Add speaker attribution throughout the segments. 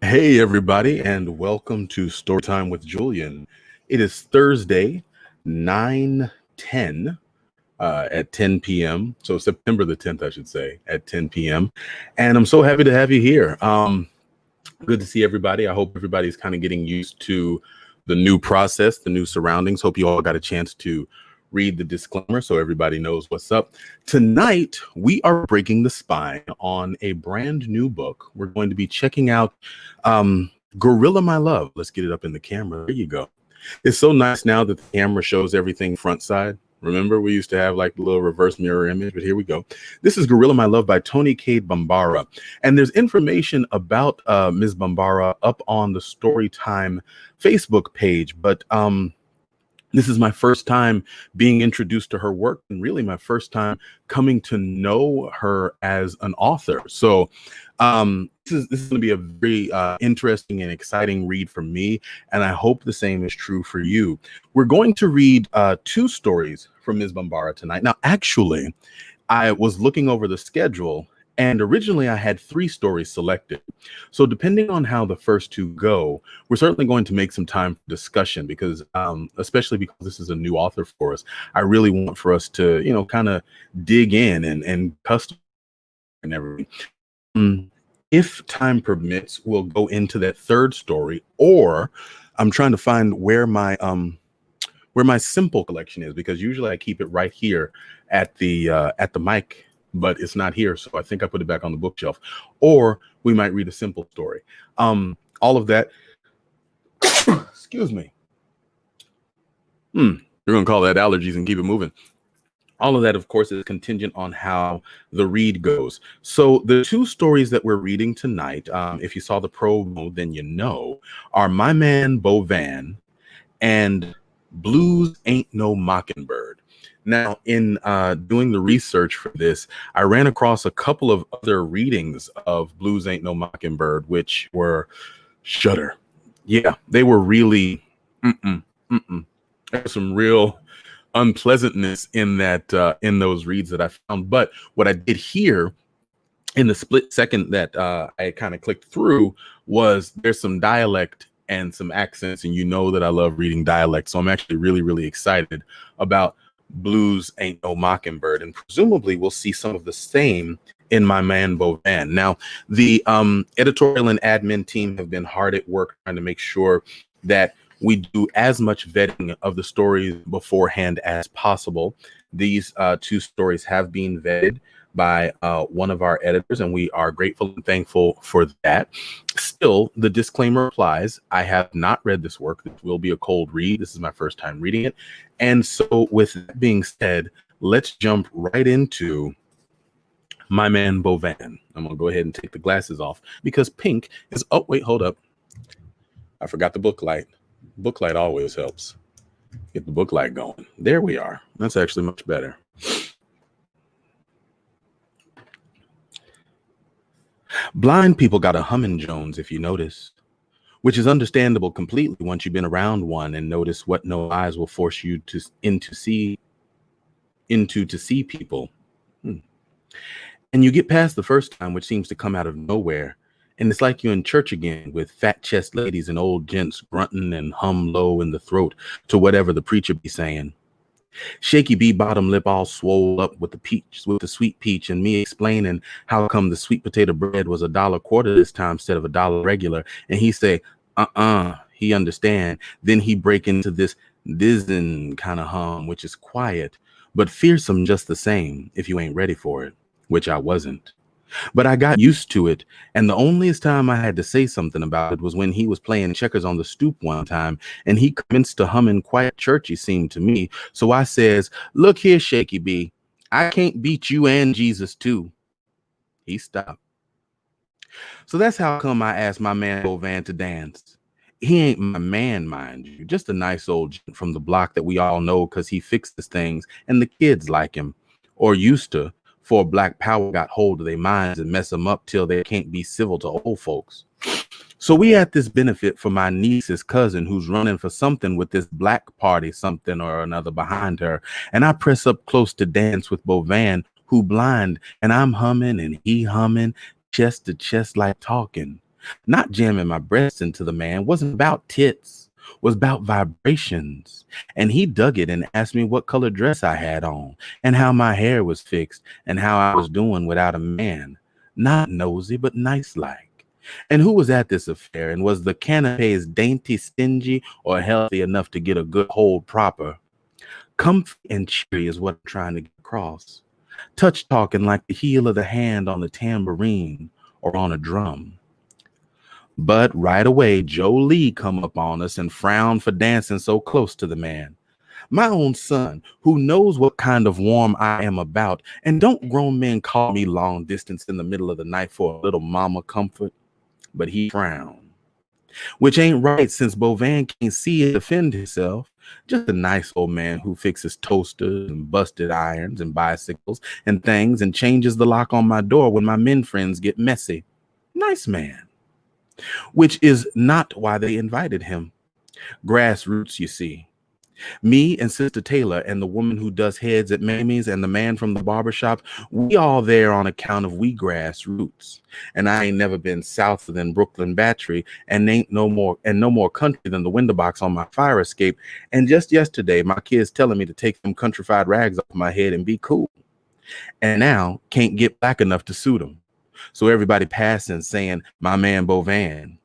Speaker 1: Hey, everybody, and welcome to Storytime with Julian. It is Thursday, 9/10 at 10 p.m. So September the 10th, I should say, at 10 p.m. And I'm so happy to have you here. Good to see everybody. I hope everybody's kind of getting used to the new process, the new surroundings. Hope you all got a chance to read the disclaimer so everybody knows what's up. Tonight, we are breaking the spine on a brand new book. We're going to be checking out Gorilla My Love. Let's get it up in the camera. There you go. It's so nice now that the camera shows everything front side. Remember, we used to have like the little reverse mirror image, but here we go. This is Gorilla My Love by Toni Cade Bambara. And there's information about Ms. Bambara up on the Storytime Facebook page, but this is my first time being introduced to her work and really my first time coming to know her as an author. So this is going to be a very interesting and exciting read for me, and I hope the same is true for you. We're going to read two stories from Ms. Bambara tonight. Now, actually, I was looking over the schedule, and originally I had 3 stories selected. So depending on how the first 2 go, we're certainly going to make some time for discussion because especially because this is a new author for us, I really want for us to, you know, kind of dig in and custom and everything. If time permits, we'll go into that third story, or I'm trying to find where my simple collection is, because usually I keep it right here at the mic, but it's not here. So I think I put it back on the bookshelf, or we might read a simple story. All of that, excuse me. You're going to call that allergies and keep it moving. All of that, of course, is contingent on how the read goes. So the 2 stories that we're reading tonight, if you saw the promo, then you know, are My Man Bovanne and Blues Ain't No Mockingbird. Now, in doing the research for this, I ran across a couple of other readings of Blues Ain't No Mockingbird, which were shudder. Yeah, they were really, There's some real unpleasantness in that in those reads that I found. But what I did here in the split second that I kind of clicked through was there's some dialect and some accents, and you know that I love reading dialect, so I'm actually really excited about Blues Ain't No Mockingbird, and presumably we'll see some of the same in My Man Bovanne. Now, the editorial and admin team have been hard at work trying to make sure that we do as much vetting of the stories beforehand as possible. These 2 stories have been vetted by one of our editors, and we are grateful and thankful for that. Still, the disclaimer applies. I have not read this work. This will be a cold read. This is my first time reading it. And so with that being said, let's jump right into My Man Bovanne. I'm going to go ahead and take the glasses off because pink is, oh, wait, hold up. I forgot the book light. Book light always helps. Get the book light going. There we are. That's actually much better. Blind people got a humming Jones, if you notice, which is understandable completely once you've been around one and notice what no eyes will force you to see people. And you get past the first time, which seems to come out of nowhere. And it's like you're in church again with fat chest ladies and old gents grunting and hum low in the throat to whatever the preacher be saying. Shaky B bottom lip all swole up with the sweet peach, and me explaining how come the sweet potato bread was $1.25 this time instead of $1 regular. And he say, he understand. Then he break into this dizzing kind of hum, which is quiet, but fearsome just the same if you ain't ready for it, which I wasn't. But I got used to it, and the onlyest time I had to say something about it was when he was playing checkers on the stoop one time, and he commenced to humming quite churchy, seemed to me. So I says, "Look here, Shaky B, I can't beat you and Jesus too." He stopped. So that's how come I asked my man Bovanne to dance. He ain't my man, mind you, just a nice old gent from the block that we all know because he fixes things, and the kids like him, or used to, before Black Power got hold of their minds and mess them up till they can't be civil to old folks. So we at this benefit for my niece's cousin who's running for something with this black party, something or another behind her. And I press up close to dance with Bovanne, who blind, and I'm humming and he humming, chest to chest like talking. Not jamming my breasts into the man, wasn't about tits, was about vibrations. And he dug it and asked me what color dress I had on, and how my hair was fixed, and how I was doing without a man. Not nosy, but nice like. And who was at this affair, and was the canapes dainty, stingy, or healthy enough to get a good hold proper? Comfy and cheery is what I'm trying to get across. Touch talking like the heel of the hand on the tambourine or on a drum. But right away, Jolie come up on us and frowned for dancing so close to the man. My own son, who knows what kind of warm I am about, and don't grown men call me long distance in the middle of the night for a little mama comfort? But he frowned, which ain't right since Bovanne can't see and defend himself. Just a nice old man who fixes toasters and busted irons and bicycles and things and changes the lock on my door when my men friends get messy. Nice man. Which is not why they invited him. Grassroots, you see. Me and Sister Taylor and the woman who does heads at Mamie's and the man from the barbershop, we all there on account of we grassroots. And I ain't never been south than Brooklyn Battery and ain't no more country than the window box on my fire escape. And just yesterday, my kids telling me to take them countrified rags off my head and be cool. And now can't get black enough to suit them. So everybody passing saying, my man Bovanne.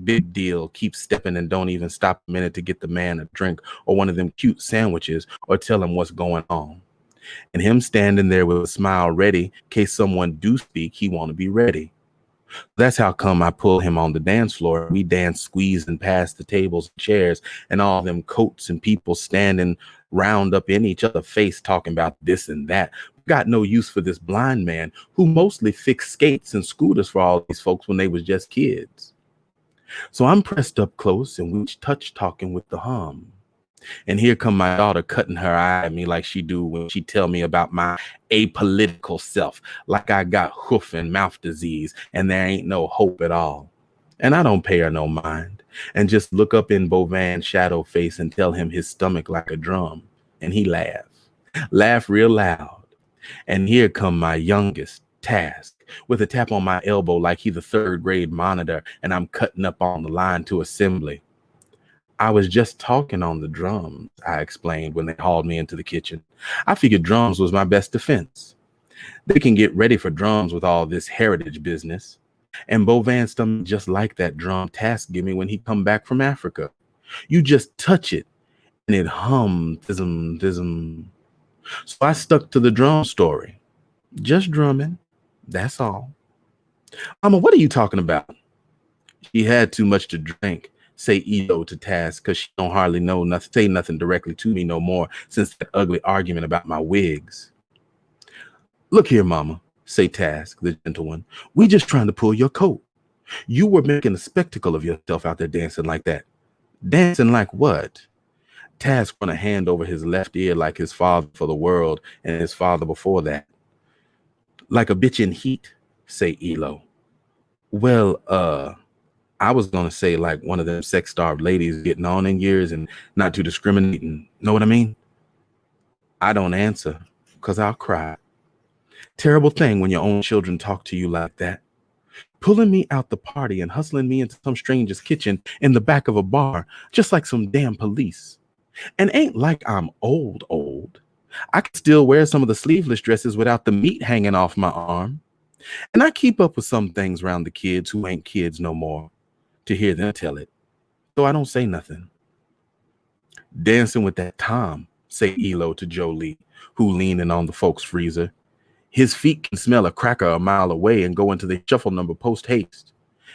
Speaker 1: Big deal, keep stepping and don't even stop a minute to get the man a drink or one of them cute sandwiches or tell him what's going on. And him standing there with a smile ready, in case someone do speak, he want to be ready. That's how come I pull him on the dance floor. We dance squeezing past the tables and chairs and all them coats and people standing round up in each other's face talking about this and that. Got no use for this blind man who mostly fixed skates and scooters for all these folks when they was just kids. So I'm pressed up close and we touch talking with the hum. And here come my daughter cutting her eye at me like she do when she tell me about my apolitical self, like I got hoof and mouth disease and there ain't no hope at all. And I don't pay her no mind and just look up in Bovanne's shadow face and tell him his stomach like a drum. And he laugh real loud. And here come my youngest, Task, with a tap on my elbow like he the third grade monitor and I'm cutting up on the line to assembly. I was just talking on the drums, I explained when they hauled me into the kitchen. I figured drums was my best defense. They can get ready for drums with all this heritage business. And Bovanne's stomach just like that drum Task give me when he come back from Africa. You just touch it and it hum, thism, thism. So I stuck to the drum story. Just drumming. That's all. Mama, what are you talking about? She had too much to drink, say Edo to Task, because she don't hardly know nothing, say nothing directly to me no more since that ugly argument about my wigs. Look here, Mama, say Task, the gentle one. We just trying to pull your coat. You were making a spectacle of yourself out there dancing like that. Dancing like what? Task run a hand over his left ear like his father for the world and his father before that. Like a bitch in heat, say Elo. Well, I was gonna say like one of them sex-starved ladies getting on in years and not too discriminating. Know what I mean? I don't answer, because I'll cry. Terrible thing when your own children talk to you like that. Pulling me out the party and hustling me into some stranger's kitchen in the back of a bar, just like some damn police. And ain't like I'm old. I can still wear some of the sleeveless dresses without the meat hanging off my arm. And I keep up with some things around the kids who ain't kids no more, to hear them tell it. So I don't say nothing. Dancing with that Tom, say Elo to Jolie, who leaning on the folks' freezer. His feet can smell a cracker a mile away and go into the shuffle number post haste.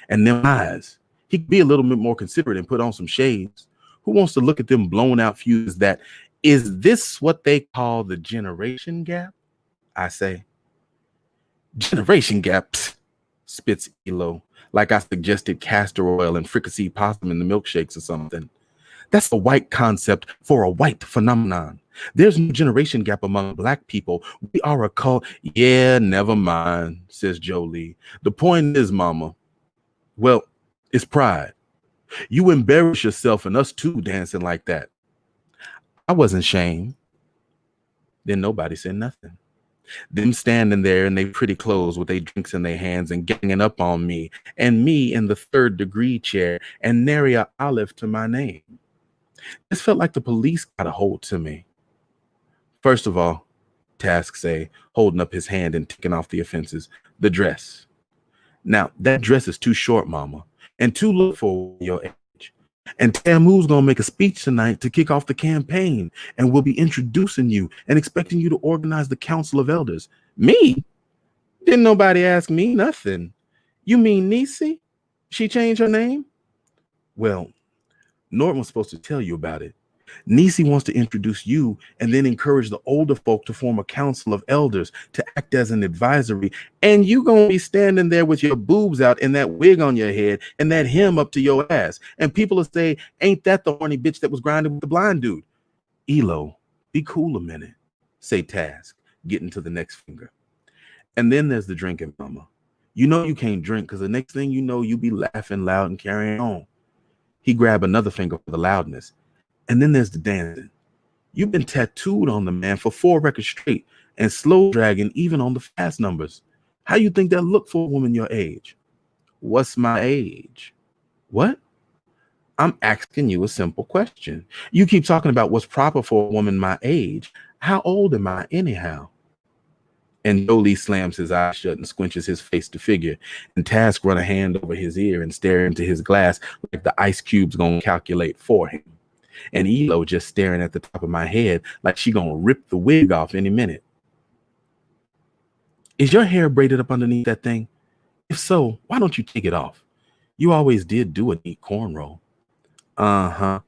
Speaker 1: And them eyes, he could be a little bit more considerate and put on some shades. Who wants to look at them blown out fuse that, is this what they call the generation gap? I say. Generation gaps, spits Elo, like I suggested castor oil and fricasseed possum in the milkshakes or something. That's a white concept for a white phenomenon. There's no generation gap among black people. We are a cult. Yeah, never mind, says Jolie. The point is, Mama, well, It's pride. You embarrass yourself and us too dancing like that. I wasn't ashamed. Then nobody said nothing. Them standing there in their pretty clothes with their drinks in their hands and ganging up on me, and me in the third degree chair and nary a olive to my name. This felt like the police got a hold to me. First of all, Task say, holding up his hand and ticking off the offenses, the dress. Now, that dress is too short, mama, and too low for your age. And Tamu's gonna make a speech tonight to kick off the campaign, and we'll be introducing you and expecting you to organize the Council of Elders. Me? Didn't nobody ask me nothing. You mean Niecy? She changed her name? Well, Norton was supposed to tell you about it. Niecy wants to introduce you and then encourage the older folk to form a council of elders to act as an advisory. And you gonna be standing there with your boobs out and that wig on your head and that hem up to your ass. And people will say, ain't that the horny bitch that was grinding with the blind dude? Elo, be cool a minute, say Task, getting to the next finger. And then there's the drinking, mama. You know you can't drink because the next thing you know, you be laughing loud and carrying on. He grabbed another finger for the loudness. And then there's the dancing. You've been tattooed on the man for 4 records straight and slow dragging even on the fast numbers. How you think that look for a woman your age? What's my age? What? I'm asking you a simple question. You keep talking about what's proper for a woman my age. How old am I anyhow? And Jolie slams his eyes shut and squinches his face to figure. And Task run a hand over his ear and stare into his glass like the ice cube's gonna calculate for him. And Elo just staring at the top of my head like she gonna rip the wig off any minute. Is your hair braided up underneath that thing? If so, why don't you take it off? You always did do a neat cornrow. Uh-huh.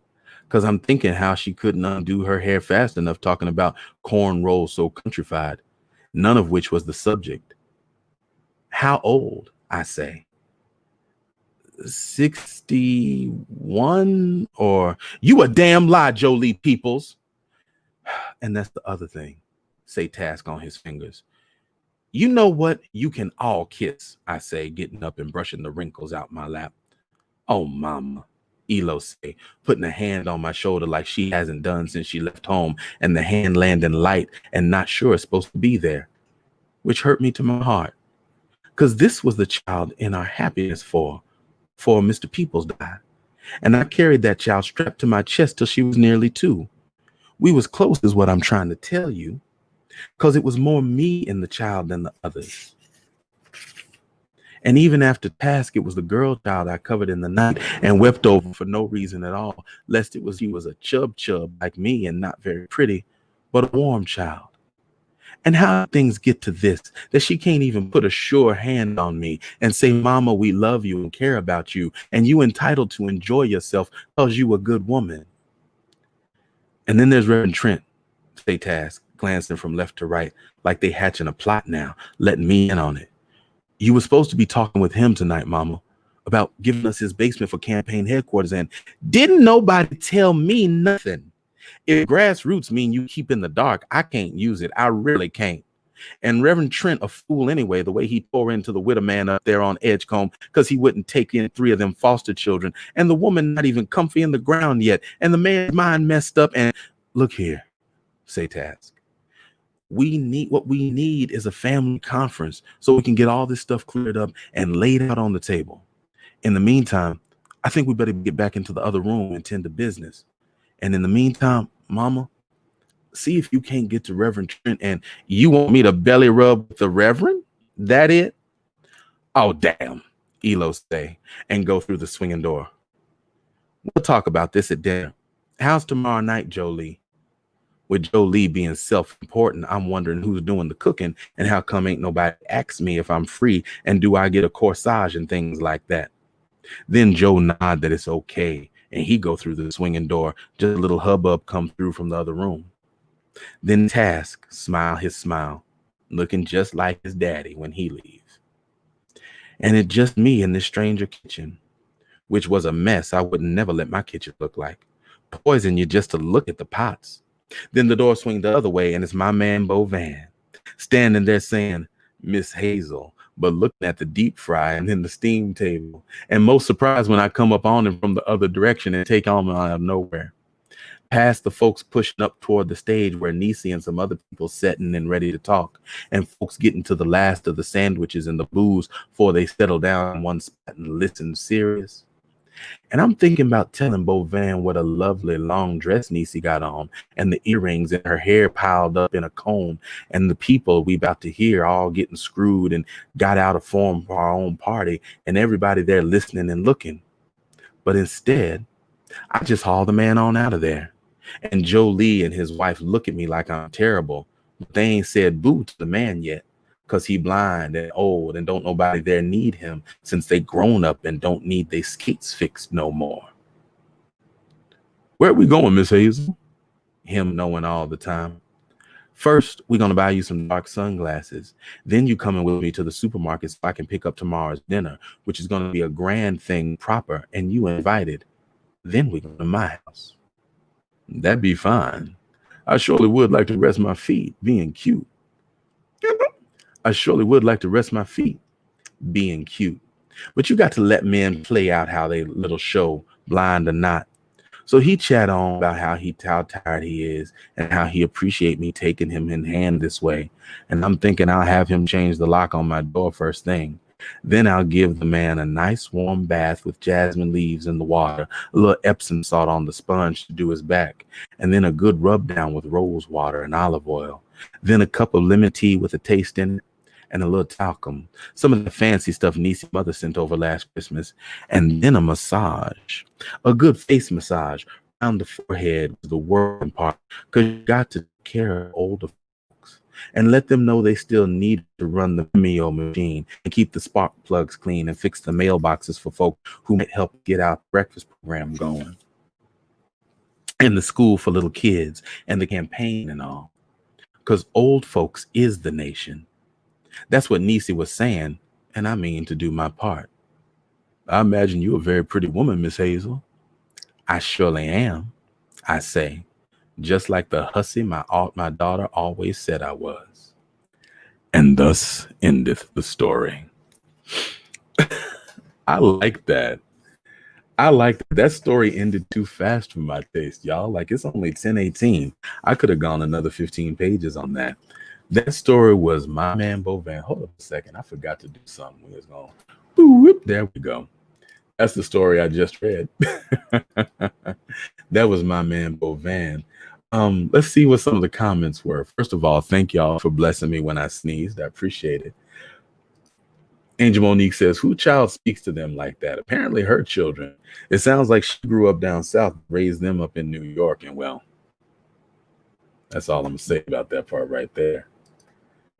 Speaker 1: Because I'm thinking how she couldn't undo her hair fast enough talking about cornrows so countrified, none of which was the subject. How old, I say? 61 or you a damn lie, Jolie Peoples. And that's the other thing, say Task on his fingers. You know what? You can all kiss, I say, getting up and brushing the wrinkles out my lap. Oh, mama, Elo say, putting a hand on my shoulder like she hasn't done since she left home, and the hand landing light and not sure it's supposed to be there, which hurt me to my heart. Because this was the child in our happiness for Mr. Peoples died. And I carried that child strapped to my chest till she was nearly 2. We was close is what I'm trying to tell you. Because it was more me in the child than the others. And even after Task, it was the girl child I covered in the night and wept over for no reason at all, lest it was she was a chub like me and not very pretty, but a warm child. And how things get to this, that she can't even put a sure hand on me and say, Mama, we love you and care about you, and you entitled to enjoy yourself because you a good woman. And then there's Reverend Trent, say Task, glancing from left to right, like they hatching a plot now, letting me in on it. You were supposed to be talking with him tonight, Mama, about giving us his basement for campaign headquarters, and didn't nobody tell me nothing. If grassroots mean you keep in the dark, I can't use it. I really can't. And Reverend Trent a fool anyway, the way he tore into the widow man up there on Edgecombe because he wouldn't take in 3 of them foster children, and the woman not even comfy in the ground yet, and the man's mind messed up. And look here, say Task. What we need is a family conference so we can get all this stuff cleared up and laid out on the table. In the meantime, I think we better get back into the other room and tend to business. And in the meantime, Mama, see if you can't get to Reverend Trent. And you want me to belly rub with the Reverend? That it? Oh, damn, Elo say, and go through the swinging door. We'll talk about this at dinner. How's tomorrow night, Jolie? With Jolie being self-important, I'm wondering who's doing the cooking and how come ain't nobody asks me if I'm free and do I get a corsage and things like that. Then Joe nod that it's okay, and he go through the swinging door. Just a little hubbub come through from the other room. Then Task smile his smile, looking just like his daddy when he leaves. And it's just me in this stranger kitchen, which was a mess I would never let my kitchen look like. Poison you just to look at the pots. Then the door swings the other way, and it's my man Bovanne standing there saying, Miss Hazel, but looking at the deep fry and then the steam table. And most surprised when I come up on him from the other direction and take on him out of nowhere. Past the folks pushing up toward the stage where Niecy and some other people sitting and ready to talk, and folks getting to the last of the sandwiches and the booze before they settle down in one spot and listen serious. And I'm thinking about telling Bovanne what a lovely long dress Niecy got on, and the earrings and her hair piled up in a comb, and the people we about to hear all getting screwed and got out of form for our own party, and everybody there listening and looking. But instead, I just haul the man on out of there. And Joe Lee and his wife look at me like I'm terrible, but they ain't said boo to the man yet, because he blind and old and don't nobody there need him since they grown up and don't need they skates fixed no more. Where are we going, Miss Hazel? Him knowing all the time. First, we're going to buy you some dark sunglasses. Then you coming with me to the supermarket so I can pick up tomorrow's dinner, which is going to be a grand thing proper, and you invited. Then we go to my house. That'd be fine. I surely would like to rest my feet, being cute. I surely would like to rest my feet, being cute. But you got to let men play out how they little show, blind or not. So he chat on about how tired he is and how he appreciate me taking him in hand this way. And I'm thinking I'll have him change the lock on my door first thing. Then I'll give the man a nice warm bath with jasmine leaves in the water, a little Epsom salt on the sponge to do his back, and then a good rub down with rose water and olive oil. Then a cup of lemon tea with a taste in it, and a little talcum, some of the fancy stuff Niecy's mother sent over last Christmas, and then a massage, a good face massage around the forehead was the working part, because you got to take care of older folks and let them know they still need to run the Mio machine and keep the spark plugs clean and fix the mailboxes for folk who might help get our breakfast program going, and the school for little kids and the campaign and all, because old folks is the nation. That's what Niecy was saying, and I mean to do my part. I imagine you a very pretty woman, Miss Hazel. I surely am, I say, just like the hussy my daughter always said I was. And thus endeth the story. I like that. I like that. That story ended too fast for my taste, y'all. Like, it's only 10:18. I could have gone another 15 pages on that. That story was my man Bovanne. Hold up a second. I forgot to do something. We was going, whoop, there we go. That's the story I just read. That was my man Bovanne. Let's see what some of the comments were. First of all, thank y'all for blessing me when I sneezed. I appreciate it. Angel Monique says, who child speaks to them like that? Apparently her children. It sounds like she grew up down south, raised them up in New York, and well, that's all I'm going to say about that part right there.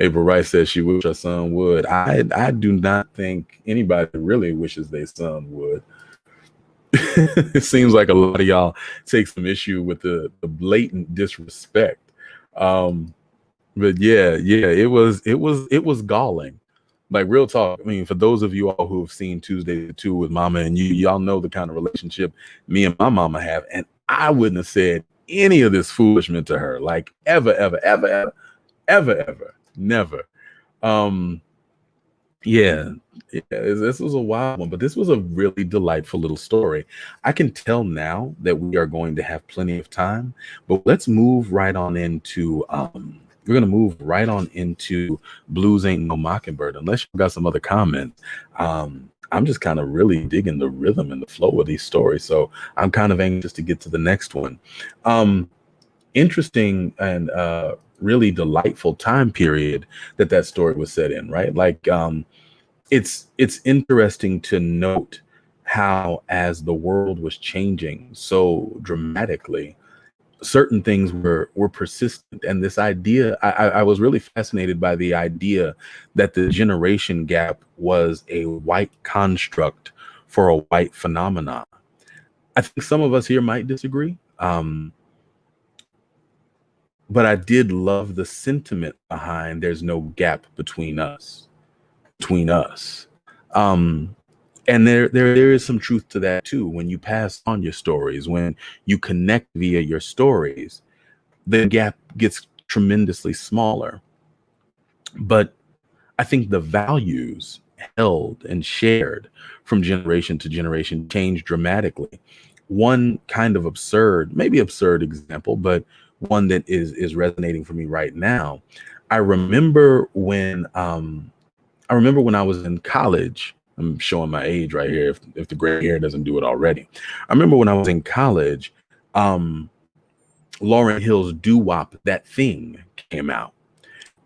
Speaker 1: April Rice says she wishes her son would. I do not think anybody really wishes their son would. It seems like a lot of y'all take some issue with the blatant disrespect. But yeah, it was galling. Like, real talk. I mean, for those of you all who have seen Tuesday to 2 with Mama, and y'all know the kind of relationship me and my mama have, and I wouldn't have said any of this foolishness to her, like ever, never. This was a wild one, but this was a really delightful little story. I can tell now that we are going to have plenty of time, but let's move right on into we're going to move right on into Blues Ain't No Mockingbird, unless you've got some other comments. I'm just kind of really digging the rhythm and the flow of these stories, so I'm kind of anxious to get to the next one. Interesting and really delightful time period that story was set in, right? Like, it's interesting to note how, as the world was changing so dramatically, certain things were persistent. And this idea, I was really fascinated by the idea that the generation gap was a white construct for a white phenomenon. I think some of us here might disagree. But I did love the sentiment behind there's no gap between us. And there is some truth to that too. When you pass on your stories, when you connect via your stories, the gap gets tremendously smaller. But I think the values held and shared from generation to generation changed dramatically. One kind of absurd, maybe absurd example, but one that is resonating for me right now. I remember when I remember when I was in college. I'm showing my age right here if the gray hair doesn't do it already. I remember when I was in college, um, Lauryn Hill's Doo Wop, That Thing came out.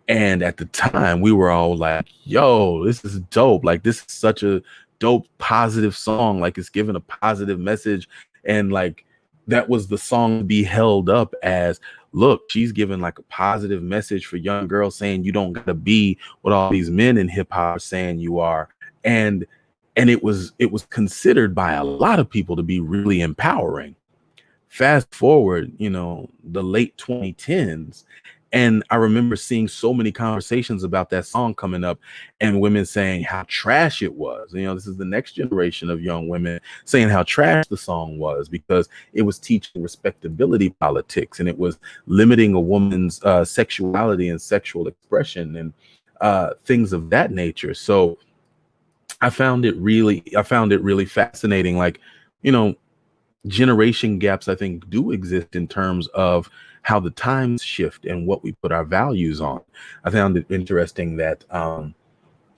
Speaker 1: And at the time, we were all like, yo, this is dope. Like, this is such a dope, positive song. Like, it's giving a positive message. And like, that was the song to be held up as, look, she's giving like a positive message for young girls, saying you don't gotta be what all these men in hip hop are saying you are. And it was considered by a lot of people to be really empowering. Fast forward, the late 2010s, and I remember seeing so many conversations about that song coming up and women saying how trash it was. This is the next generation of young women saying how trash the song was because it was teaching respectability politics and it was limiting a woman's sexuality and sexual expression and things of that nature. So I found it really fascinating. Like, you know, generation gaps, I think, do exist in terms of how the times shift and what we put our values on. I found it interesting that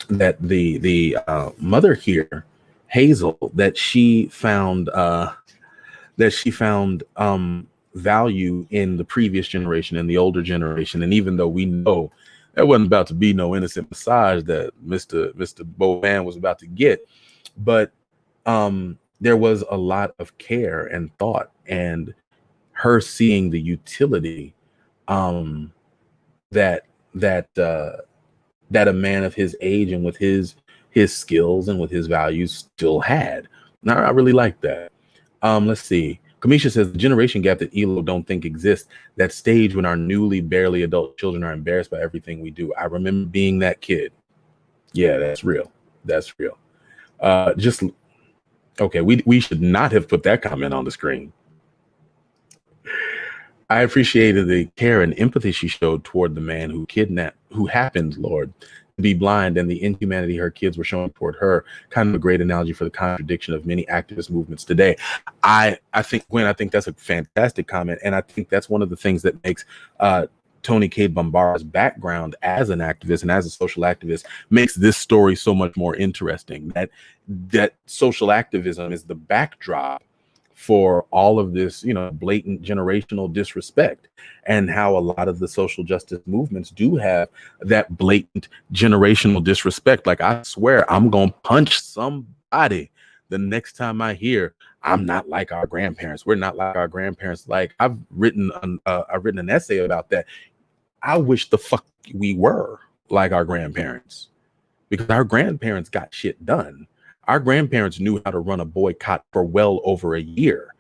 Speaker 1: the mother here, Hazel, that she found value in the previous generation and the older generation. And even though we know that wasn't about to be no innocent massage that Mr. Bovanne was about to get, but there was a lot of care and thought and her seeing the utility um, that that a man of his age and with his skills and with his values still had. Now, I really like that. Let's see. Kamisha says the generation gap that Elo don't think exists, that stage when our newly barely adult children are embarrassed by everything we do. I remember being that kid. Yeah, that's real. That's real. Just okay. We should not have put that comment on the screen. I appreciated the care and empathy she showed toward the man who happened, Lord, to be blind, and the inhumanity her kids were showing toward her. Kind of a great analogy for the contradiction of many activist movements today. I think, Gwen, I think that's a fantastic comment, and I think that's one of the things that makes Toni Cade Bambara's background as an activist and as a social activist makes this story so much more interesting. That social activism is the backdrop for all of this, blatant generational disrespect, and how a lot of the social justice movements do have that blatant generational disrespect. Like, I swear I'm gonna punch somebody the next time I hear I'm not like our grandparents. We're not like our grandparents. Like, I've written an essay about that. I wish the fuck we were like our grandparents, because our grandparents got shit done. Our grandparents knew how to run a boycott for well over a year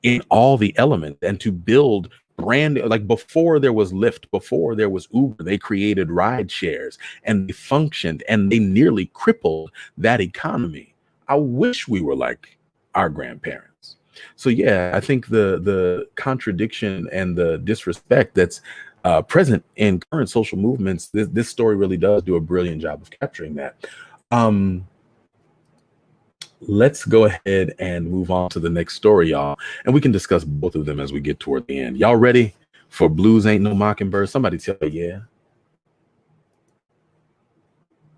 Speaker 1: in all the elements, and to build brand, like, before there was Lyft, before there was Uber, they created ride shares and they functioned and they nearly crippled that economy. I wish we were like our grandparents. So yeah, I think the contradiction and the disrespect that's present in current social movements, this story really does do a brilliant job of capturing that. Let's go ahead and move on to the next story, y'all, and we can discuss both of them as we get toward the end. Y'all ready for Blues Ain't No Mockingbird? Somebody tell me yeah.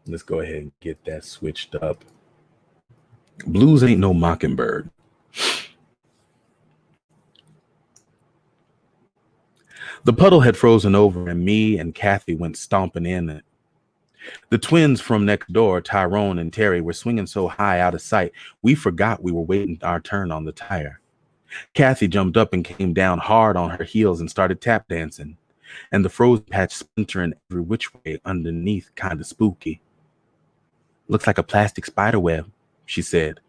Speaker 1: Let's go ahead and get that switched up. Blues Ain't No Mockingbird. The puddle had frozen over, and me and Kathy went stomping in it. The twins from next door, Tyrone and Terry, were swinging so high out of sight, we forgot we were waiting our turn on the tire. Kathy jumped up and came down hard on her heels and started tap dancing, and the frozen patch splintering every which way underneath, kind of spooky. Looks like a plastic spider web, she said.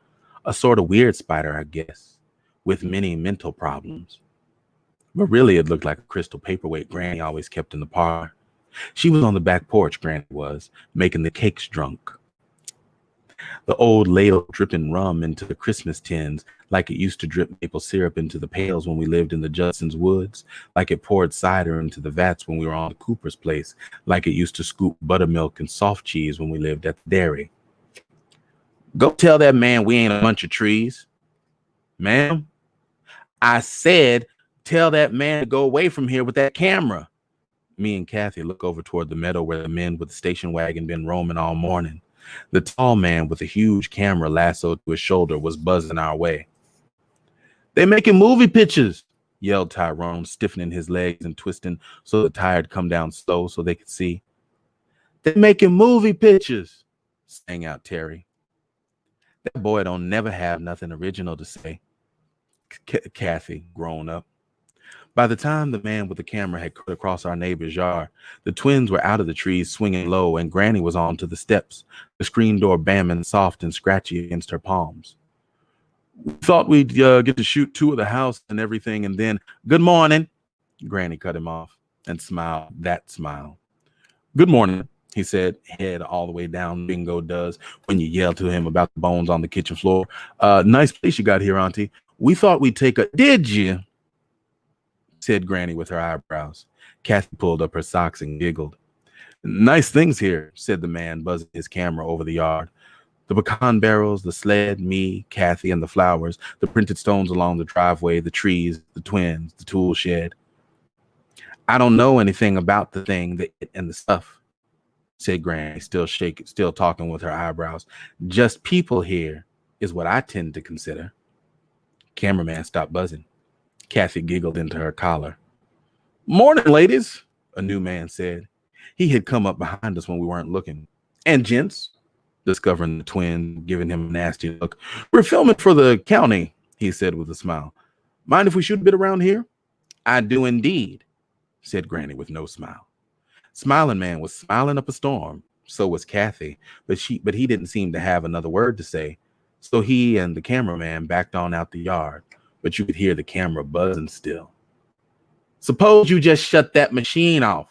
Speaker 1: A sort of weird spider, I guess, with many mental problems. But really, it looked like a crystal paperweight Granny always kept in the parlor. She was on the back porch, Granny was, making the cakes drunk. The old ladle dripping rum into the Christmas tins like it used to drip maple syrup into the pails when we lived in the Judson's woods, like it poured cider into the vats when we were on the Cooper's place, like it used to scoop buttermilk and soft cheese when we lived at the dairy. Go tell that man we ain't a bunch of trees. Ma'am, I said tell that man to go away from here with that camera. Me and Kathy look over toward the meadow where the men with the station wagon been roaming all morning. The tall man with a huge camera lassoed to his shoulder was buzzing our way. They making movie pictures, yelled Tyrone, stiffening his legs and twisting so the tired come down slow so they could see. They making movie pictures, sang out Terry. That boy don't never have nothing original to say, Kathy groaned up. By the time the man with the camera had cut across our neighbor's yard, the twins were out of the trees swinging low, and Granny was on to the steps, the screen door bamming soft and scratchy against her palms. We thought we'd get to shoot two of the house and everything, and then, good morning, Granny cut him off and smiled that smile. Good morning, he said, head all the way down Bingo does when you yell to him about the bones on the kitchen floor. Nice place you got here, Auntie. We thought we'd take a... Did you? Said Granny with her eyebrows. Kathy pulled up her socks and giggled. Nice things here, said the man, buzzing his camera over the yard. The pecan barrels, the sled, me, Kathy, and the flowers, the printed stones along the driveway, the trees, the twins, the tool shed. I don't know anything about the thing, the it, and the stuff, said Granny, still talking with her eyebrows. Just people here is what I tend to consider. Cameraman stopped buzzing. Kathy giggled into her collar. Morning, ladies, a new man said. He had come up behind us when we weren't looking. And gents, discovering the twin, giving him a nasty look. We're filming for the county, he said with a smile. Mind if we shoot a bit around here? I do indeed, said Granny with no smile. Smiling Man was smiling up a storm. So was Kathy, but he didn't seem to have another word to say. So he and the cameraman backed on out the yard. But you could hear the camera buzzing still. Suppose you just shut that machine off,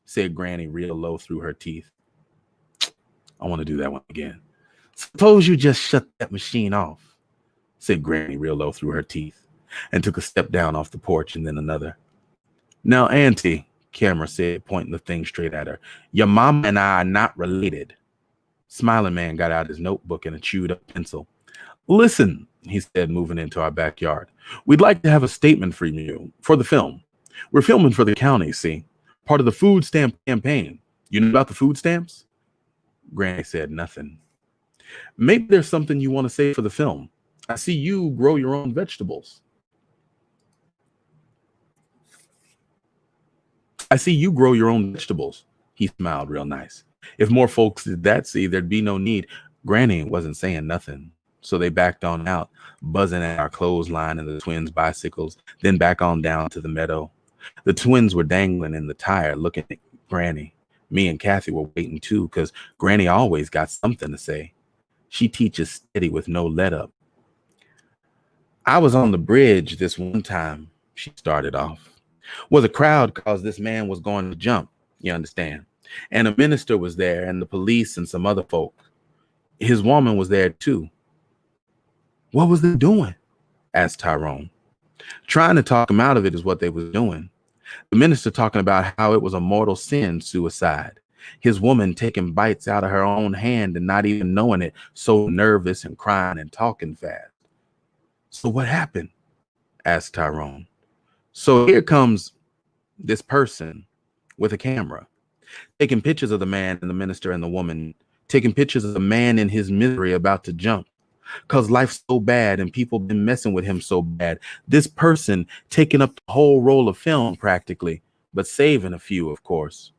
Speaker 1: said Granny real low through her teeth. I want to do that one again. Suppose you just shut that machine off, said Granny real low through her teeth, and took a step down off the porch and then another. Now, Auntie, camera said, pointing the thing straight at her, your mama and I are not related. Smiling Man got out his notebook and a chewed up pencil. Listen, he said, moving into our backyard. We'd like to have a statement from you for the film. We're filming for the county, see? Part of the food stamp campaign. You know about the food stamps? Granny said nothing. Maybe there's something you want to say for the film. I see you grow your own vegetables. He smiled real nice. If more folks did that, see, there'd be no need. Granny wasn't saying nothing. So they backed on out, buzzing at our clothesline and the twins' bicycles, then back on down to the meadow. The twins were dangling in the tire, looking at Granny. Me and Kathy were waiting too, because Granny always got something to say. She teaches steady with no let up. I was on the bridge this one time, she started off. Well, the crowd caused this man was going to jump, you understand. And a minister was there and the police and some other folk. His woman was there too. What was they doing? Asked Tyrone. Trying to talk him out of it is what they was doing. The minister talking about how it was a mortal sin, suicide. His woman taking bites out of her own hand and not even knowing it, so nervous and crying and talking fast. So what happened? Asked Tyrone. So here comes this person with a camera, taking pictures of the man and the minister and the woman, taking pictures of the man in his misery about to jump. Because life's so bad and people been messing with him so bad. This person taking up the whole roll of film practically, but saving a few, of course.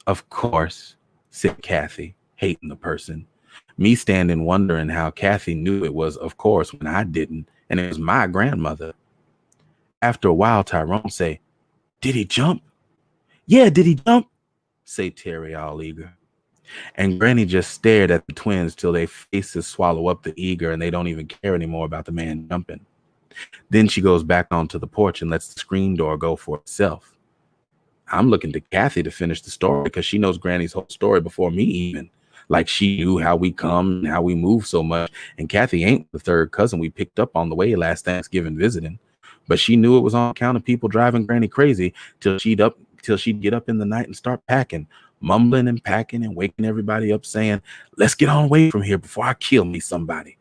Speaker 1: Of course, said Kathy, hating the person. Me standing wondering how Kathy knew it was of course when I didn't, and it was my grandmother. After a while, Tyrone say, did he jump? Yeah, did he jump? Say Terry all eager. And Granny just stared at the twins till their faces swallow up the eager and they don't even care anymore about the man jumping. Then she goes back onto the porch and lets the screen door go for itself. I'm looking to Kathy to finish the story because she knows Granny's whole story before me even. Like she knew how we come and how we move so much. And Kathy ain't the third cousin we picked up on the way last Thanksgiving visiting. But she knew it was on account of people driving Granny crazy till she'd get up in the night and start packing, mumbling and packing and waking everybody up saying, let's get on away from here before I kill me somebody.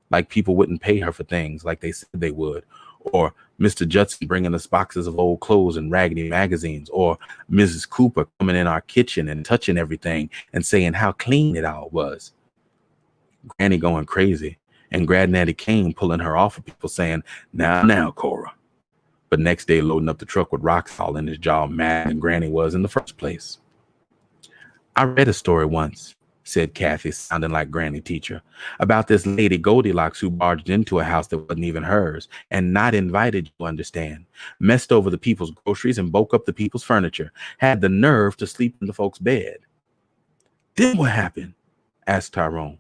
Speaker 1: Like people wouldn't pay her for things like they said they would. Or Mr. Judson bringing us boxes of old clothes and raggedy magazines, or Mrs. Cooper coming in our kitchen and touching everything and saying how clean it all was. Granny going crazy, and Granddaddy Kane pulling her off of people saying, now, Cora. But next day loading up the truck with rocks all in his jaw, mad than Granny was in the first place. I read a story once, said Kathy, sounding like Granny teacher, about this lady Goldilocks who barged into a house that wasn't even hers and not invited, you understand, messed over the people's groceries and broke up the people's furniture, had the nerve to sleep in the folks' bed. Then what happened? Asked Tyrone.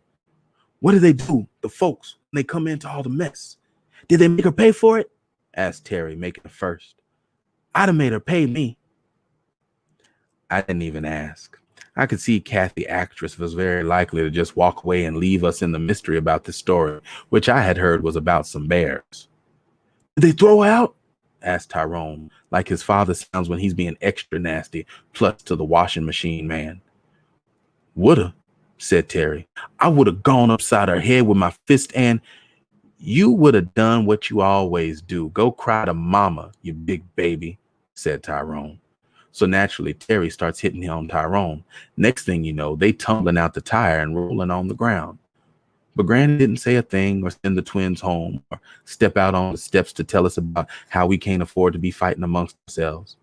Speaker 1: What did they do, the folks, when they come into all the mess? Did they make her pay for it? Asked Terry, making it first. I'd have made her pay me. I didn't even ask. I could see Kathy, actress, was very likely to just walk away and leave us in the mystery about this story, which I had heard was about some bears. Did they throw her out? Asked Tyrone, like his father sounds when he's being extra nasty, plus to the washing machine man. Woulda, said Terry. I would have gone upside her head with my fist and... You would have done what you always do. Go cry to mama, you big baby, said Tyrone. So naturally, Terry starts hitting on Tyrone. Next thing you know, they tumbling out the tire and rolling on the ground. But Granny didn't say a thing or send the twins home or step out on the steps to tell us about how we can't afford to be fighting amongst ourselves.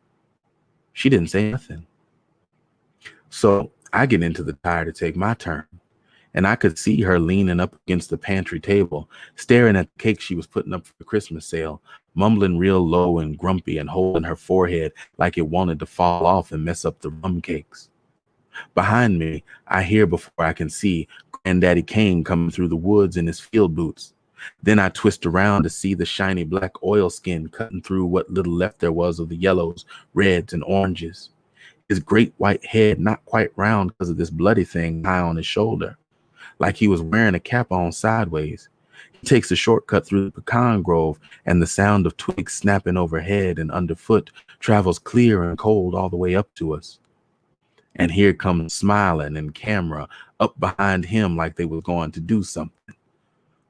Speaker 1: She didn't say nothing. So I get into the tire to take my turn. And I could see her leaning up against the pantry table, staring at the cake she was putting up for the Christmas sale, mumbling real low and grumpy and holding her forehead like it wanted to fall off and mess up the rum cakes. Behind me, I hear before I can see Granddaddy Kane coming through the woods in his field boots. Then I twist around to see the shiny black oilskin cutting through what little left there was of the yellows, reds, and oranges. His great white head not quite round because of this bloody thing high on his shoulder, like he was wearing a cap on sideways. He takes a shortcut through the pecan grove, and the sound of twigs snapping overhead and underfoot travels clear and cold all the way up to us. And here comes Smiling and Camera up behind him like they were going to do something.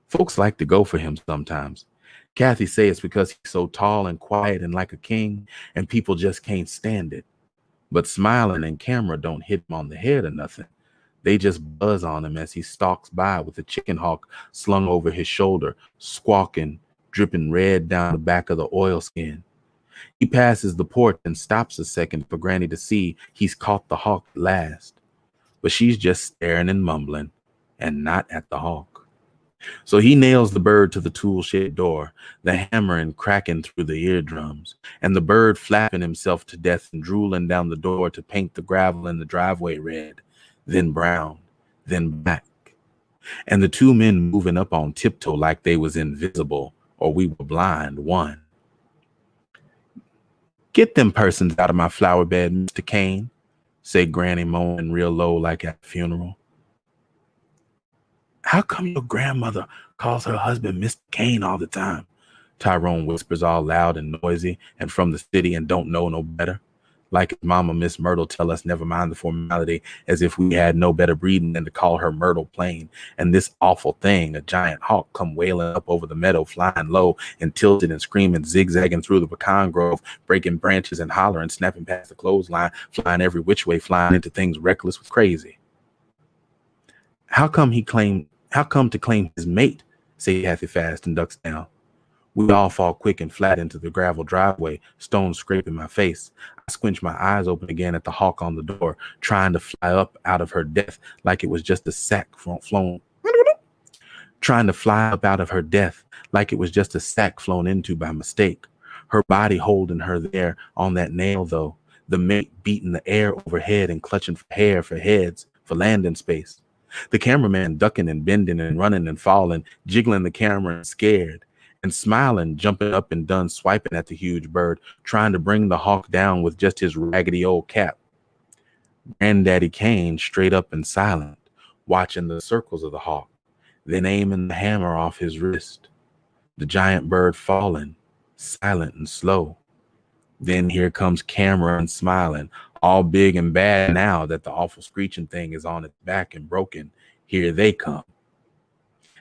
Speaker 1: Folks like to go for him sometimes. Kathy says it's because he's so tall and quiet and like a king, and people just can't stand it. But Smiling and Camera don't hit him on the head or nothing. They just buzz on him as he stalks by with a chicken hawk slung over his shoulder, squawking, dripping red down the back of the oilskin. He passes the porch and stops a second for Granny to see he's caught the hawk at last. But she's just staring and mumbling, and not at the hawk. So he nails the bird to the tool shed door, the hammering cracking through the eardrums, and the bird flapping himself to death and drooling down the door to paint the gravel in the driveway red, then brown, then black, and the two men moving up on tiptoe like they was invisible or we were blind, one. Get them persons out of my flower bed, Mr. Kane, said Granny moaning real low like at a funeral. How come your grandmother calls her husband Mr. Kane all the time? Tyrone whispers all loud and noisy and from the city and don't know no better. Like his mama, Miss Myrtle, tell us never mind the formality, as if we had no better breeding than to call her Myrtle Plain. And this awful thing, a giant hawk, come wailing up over the meadow, flying low and tilted and screaming, zigzagging through the pecan grove, breaking branches and hollering, snapping past the clothesline, flying every which way, flying into things reckless with crazy. How come to claim his mate? Say Kathy fast and ducks down. We all fall quick and flat into the gravel driveway, stones scraping my face. I squinch my eyes open again at the hawk on the door, trying to fly up out of her death like it was just a sack flown. Trying to fly up out of her death like it was just a sack flown into by mistake. Her body holding her there on that nail, though. The mate beating the air overhead and clutching for hair, for heads, for landing space. The cameraman ducking and bending and running and falling, jiggling the camera and scared. And Smiling, jumping up and done swiping at the huge bird, trying to bring the hawk down with just his raggedy old cap. Granddaddy Kane straight up and silent, watching the circles of the hawk, then aiming the hammer off his wrist. The giant bird falling, silent and slow. Then here comes Cameron smiling, all big and bad now that the awful screeching thing is on its back and broken. Here they come.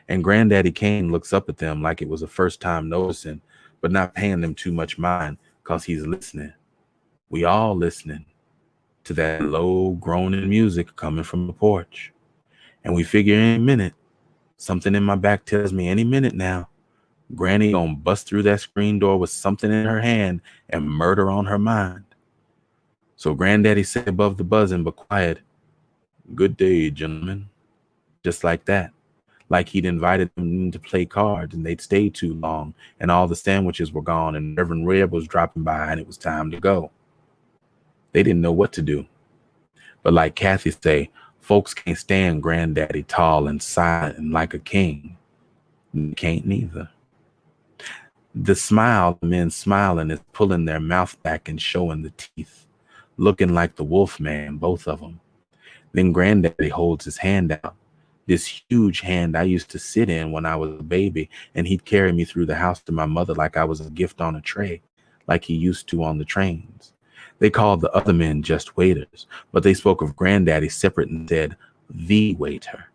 Speaker 1: And Granddaddy Kane looks up at them like it was the first time noticing, but not paying them too much mind because he's listening. We all listening to that low groaning music coming from the porch. And we figure any minute, something in my back tells me any minute now, Granny gonna bust through that screen door with something in her hand and murder on her mind. So Granddaddy said above the buzzing but quiet, "Good day, gentlemen." Just like that. Like he'd invited them to play cards and they'd stayed too long and all the sandwiches were gone and Reverend Reb was dropping by and it was time to go. They didn't know what to do. But like Kathy say, folks can't stand Granddaddy tall and silent and like a king. They can't neither. The smile, the men smiling is pulling their mouth back and showing the teeth, looking like the wolf man, both of them. Then Granddaddy holds his hand out, this huge hand I used to sit in when I was a baby, and he'd carry me through the house to my mother like I was a gift on a tray, like he used to on the trains. They called the other men just waiters, but they spoke of Granddaddy separate and said, "the waiter,"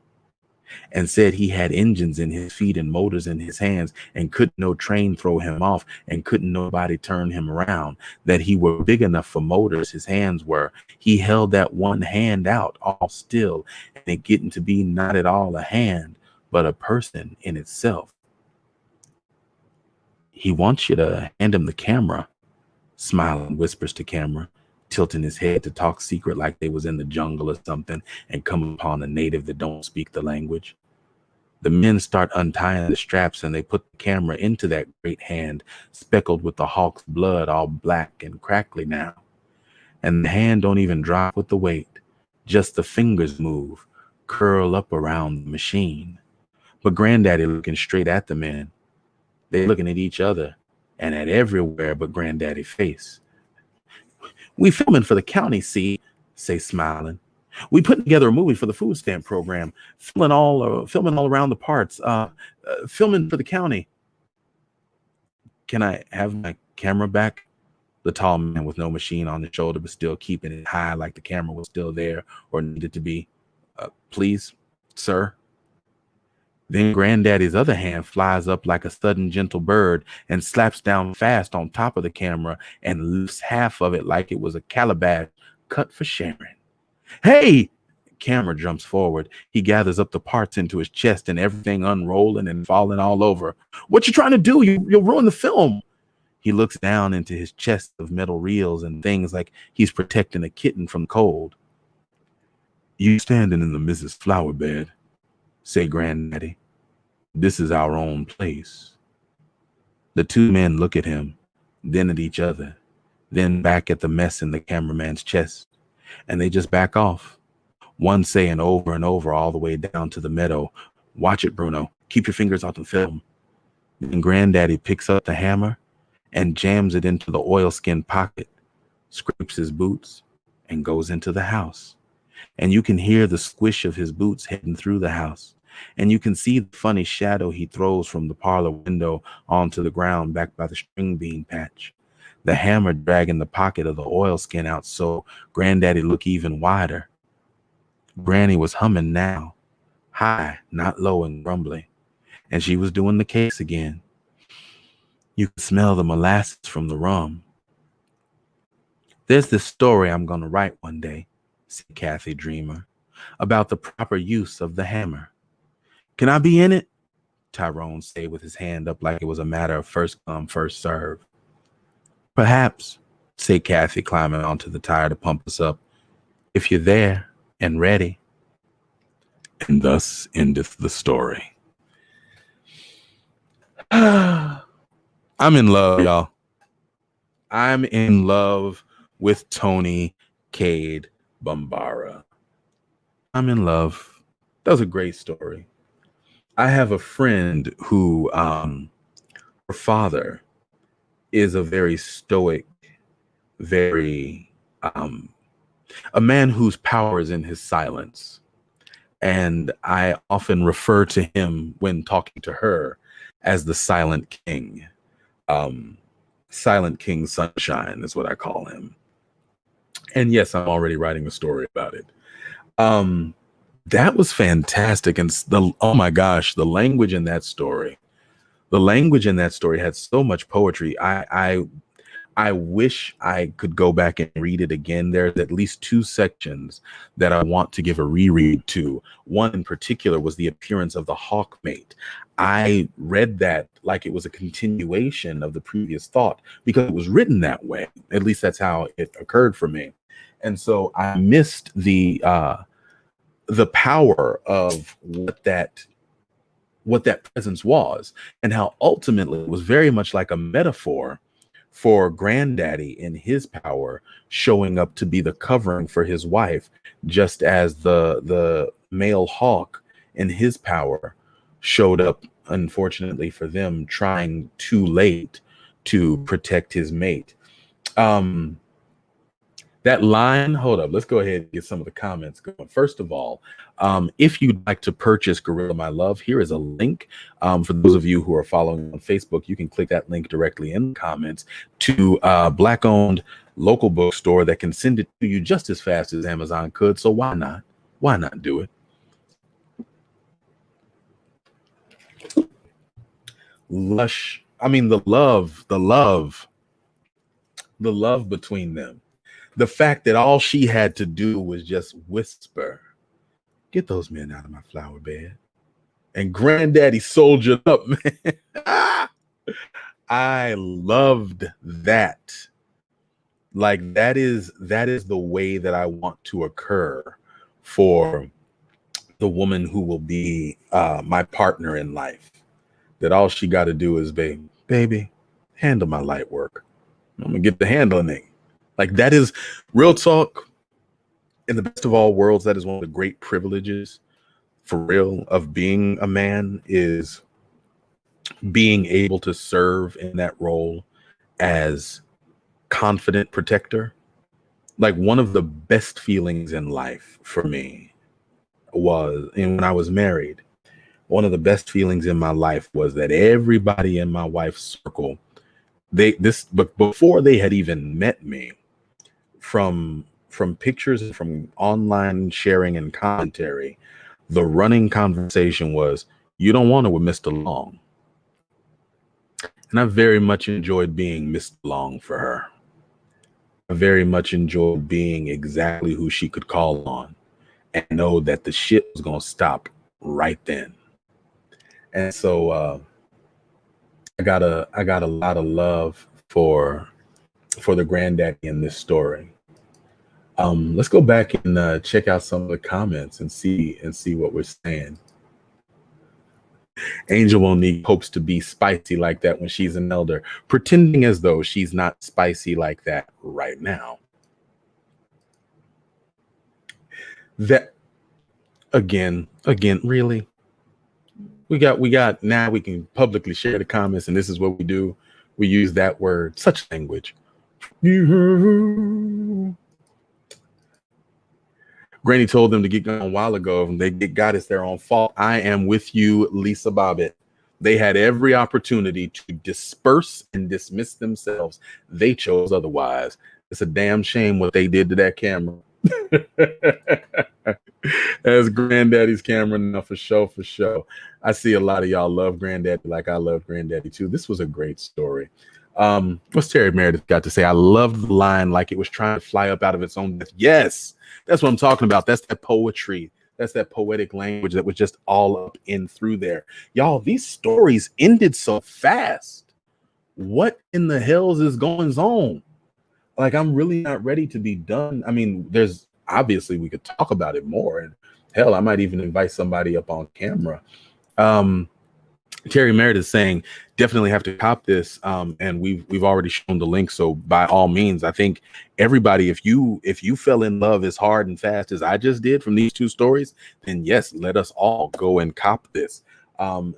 Speaker 1: and said he had engines in his feet and motors in his hands and couldn't no train throw him off and couldn't nobody turn him around, that he were big enough for motors, his hands were. He held that one hand out all still and it getting to be not at all a hand, but a person in itself. "He wants you to hand him the camera," smiling whispers to camera, tilting his head to talk secret like they was in the jungle or something and come upon a native that don't speak the language. The men start untying the straps and they put the camera into that great hand, speckled with the hawk's blood, all black and crackly now. And the hand don't even drop with the weight, just the fingers move, curl up around the machine. But Granddaddy looking straight at the men. They looking at each other and at everywhere but Granddaddy's face. "We filming for the county, see," say smiling. "We putting together a movie for the food stamp program, filming all around the parts, filming for the county." "Can I have my camera back?" The tall man with no machine on his shoulder but still keeping it high like the camera was still there or needed to be. "Please, sir." Then Granddaddy's other hand flies up like a sudden gentle bird and slaps down fast on top of the camera and lifts half of it like it was a calabash cut for sharing. "Hey!" Camera jumps forward. He gathers up the parts into his chest and everything unrolling and falling all over. "What you trying to do? You'll ruin the film." He looks down into his chest of metal reels and things like he's protecting a kitten from cold. "You standing in the Mrs. Flower bed," say Granddaddy. "This is our own place." The two men look at him, then at each other, then back at the mess in the cameraman's chest, and they just back off. One saying over and over all the way down to the meadow, "Watch it, Bruno. Keep your fingers off the film." Then Granddaddy picks up the hammer and jams it into the oilskin pocket, scrapes his boots, and goes into the house. And you can hear the squish of his boots heading through the house. And you can see the funny shadow he throws from the parlor window onto the ground back by the string bean patch. The hammer dragging the pocket of the oilskin out so Granddaddy look even wider. Granny was humming now, high, not low and grumbly. And she was doing the cakes again. You could smell the molasses from the rum. "There's this story I'm going to write one day," said Kathy Dreamer, "about the proper use of the hammer." "Can I be in it?" Tyrone said with his hand up like it was a matter of first come, first serve. "Perhaps," said Kathy, climbing onto the tire to pump us up, "if you're there and ready." And thus endeth the story. I'm in love, y'all. I'm in love with Toni Cade Bambara. I'm in love. That was a great story. I have a friend who, her father is a very stoic, very, a man whose power is in his silence. And I often refer to him when talking to her as the Silent King. Um, Silent King Sunshine is what I call him. And yes, I'm already writing a story about it. Um, that was fantastic. And oh my gosh, the language in that story, had so much poetry. I wish I could go back and read it again. There's at least two sections that I want to give a reread to. One in particular was the appearance of the hawkmate. I read that like it was a continuation of the previous thought because it was written that way. At least that's how it occurred for me. And so I missed the power of what that presence was, and how ultimately it was very much like a metaphor for granddaddy in his power showing up to be the covering for his wife, just as the male hawk in his power showed up, unfortunately for them, trying too late to protect his mate. That line, hold up, let's go ahead and get some of the comments going. First of all, if you'd like to purchase Gorilla My Love, here is a link. For those of you who are following on Facebook, you can click that link directly in the comments to a Black-owned local bookstore that can send it to you just as fast as Amazon could. So why not? Why not do it? Lush. I mean, the love between them. The fact that all she had to do was just whisper, "Get those men out of my flower bed." And granddaddy soldiered up, man. I loved that. Like that is the way that I want to occur for the woman who will be my partner in life. That all she got to do is, baby, handle my light work. I'm gonna get the handling it. Like that is real talk. In the best of all worlds, that is one of the great privileges, for real, of being a man, is being able to serve in that role as confident protector. Like one of the best feelings in life for me was, and when I was married, one of the best feelings in my life was that everybody in my wife's circle, but before they had even met me, from pictures and from online sharing and commentary, the running conversation was, "You don't want it with Mr. Long." And I very much enjoyed being Mr. Long for her. I very much enjoyed being exactly who she could call on and know that the shit was going to stop right then. And so I got a lot of love for the granddaddy in this story. Let's go back and check out some of the comments and see what we're saying. Angel Monique hopes to be spicy like that when she's an elder, pretending as though she's not spicy like that right now. That again, really? We got now we can publicly share the comments, and this is what we do. We use that word, such language. Granny told them to get gone a while ago, and they got it's their own fault. I am with you, Lisa Bobbitt. They had every opportunity to disperse and dismiss themselves. They chose otherwise. It's a damn shame what they did to that camera. As granddaddy's camera now, for sure. I see a lot of y'all love granddaddy like I love granddaddy too. This was a great story. What's Terry Meredith got to say? I loved the line like it was trying to fly up out of its own death. Yes, that's what I'm talking about. That's that poetry. That's that poetic language that was just all up in through there. Y'all, these stories ended so fast. What in the hells is going on? Like, I'm really not ready to be done. I mean, there's obviously we could talk about it more, and hell, I might even invite somebody up on camera. Terry Meredith saying definitely have to cop this, and we've already shown the link. So by all means, I think everybody, if you fell in love as hard and fast as I just did from these two stories, then yes, let us all go and cop this.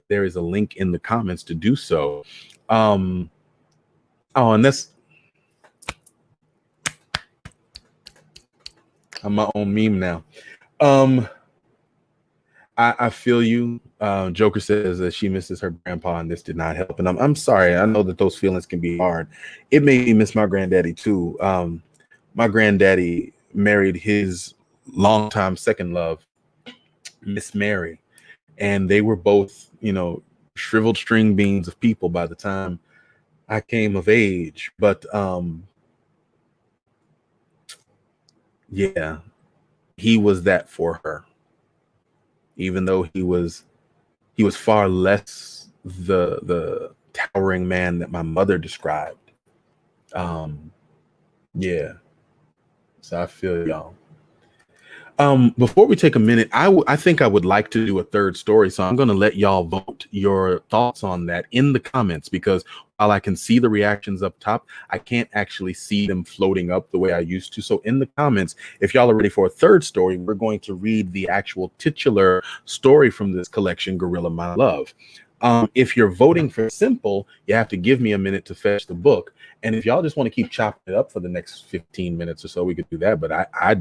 Speaker 1: There is a link in the comments to do so. Oh, and that's I'm my own meme now. I feel you. Joker says that she misses her grandpa and this did not help. And I'm sorry. I know that those feelings can be hard. It made me miss my granddaddy too. My granddaddy married his longtime second love, Miss Mary, and they were both, shriveled string beans of people by the time I came of age. But yeah, he was that for her, even though he was far less the towering man that my mother described. Yeah, so I feel y'all. Before we take a minute, I think I would like to do a third story, so I'm going to let y'all vote your thoughts on that in the comments, because while I can see the reactions up top, I can't actually see them floating up the way I used to. So in the comments, if y'all are ready for a third story, we're going to read the actual titular story from this collection, Gorilla My Love. If you're voting for simple, you have to give me a minute to fetch the book. And if y'all just want to keep chopping it up for the next 15 minutes or so, we could do that. But I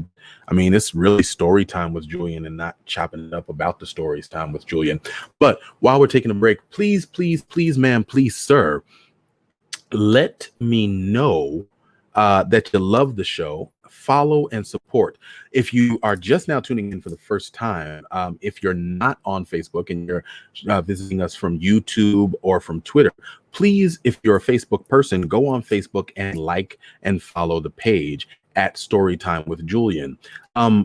Speaker 1: mean, it's really story time with Julian and not chopping it up about the stories time with Julian. But while we're taking a break, please, please, please, ma'am, please, sir, let me know that you love the show. Follow and support. If you are just now tuning in for the first time, if you're not on Facebook and you're visiting us from YouTube or from Twitter, please, if you're a Facebook person, go on Facebook and like and follow the page at Storytime with Julian.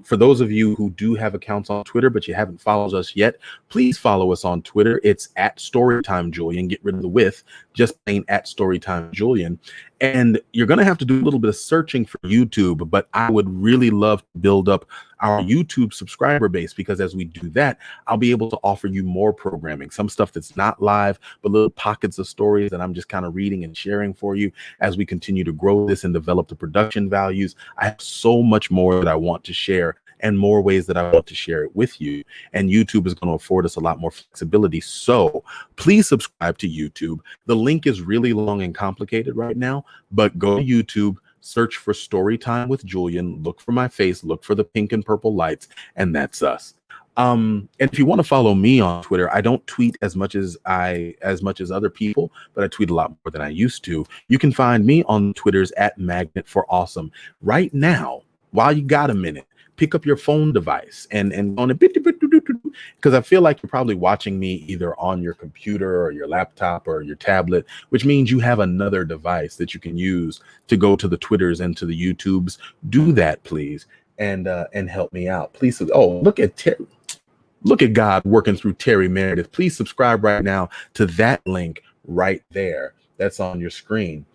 Speaker 1: For those of you who do have accounts on Twitter, but you haven't followed us yet, please follow us on Twitter. It's at Storytime Julian. Get rid of the with, just plain at Storytime Julian. And you're going to have to do a little bit of searching for YouTube, but I would really love to build up our YouTube subscriber base, because as we do that, I'll be able to offer you more programming, some stuff that's not live, but little pockets of stories that I'm just kind of reading and sharing for you as we continue to grow this and develop the production values. I have so much more that I want to share and more ways that I want to share it with you. And YouTube is going to afford us a lot more flexibility. So please subscribe to YouTube. The link is really long and complicated right now, but go to YouTube, search for Storytime with Julian, look for my face, look for the pink and purple lights, and that's us. And if you want to follow me on Twitter, I don't tweet as much as other people, but I tweet a lot more than I used to. You can find me on Twitter's at Magnet for Awesome. Right now, while you got a minute, pick up your phone device and on a bit, because I feel like you're probably watching me either on your computer or your laptop or your tablet, which means you have another device that you can use to go to the Twitters and to the YouTubes. Do that, please, and help me out, please. Oh, look at God working through Terry Meredith. Please subscribe right now to that link right there. That's on your screen.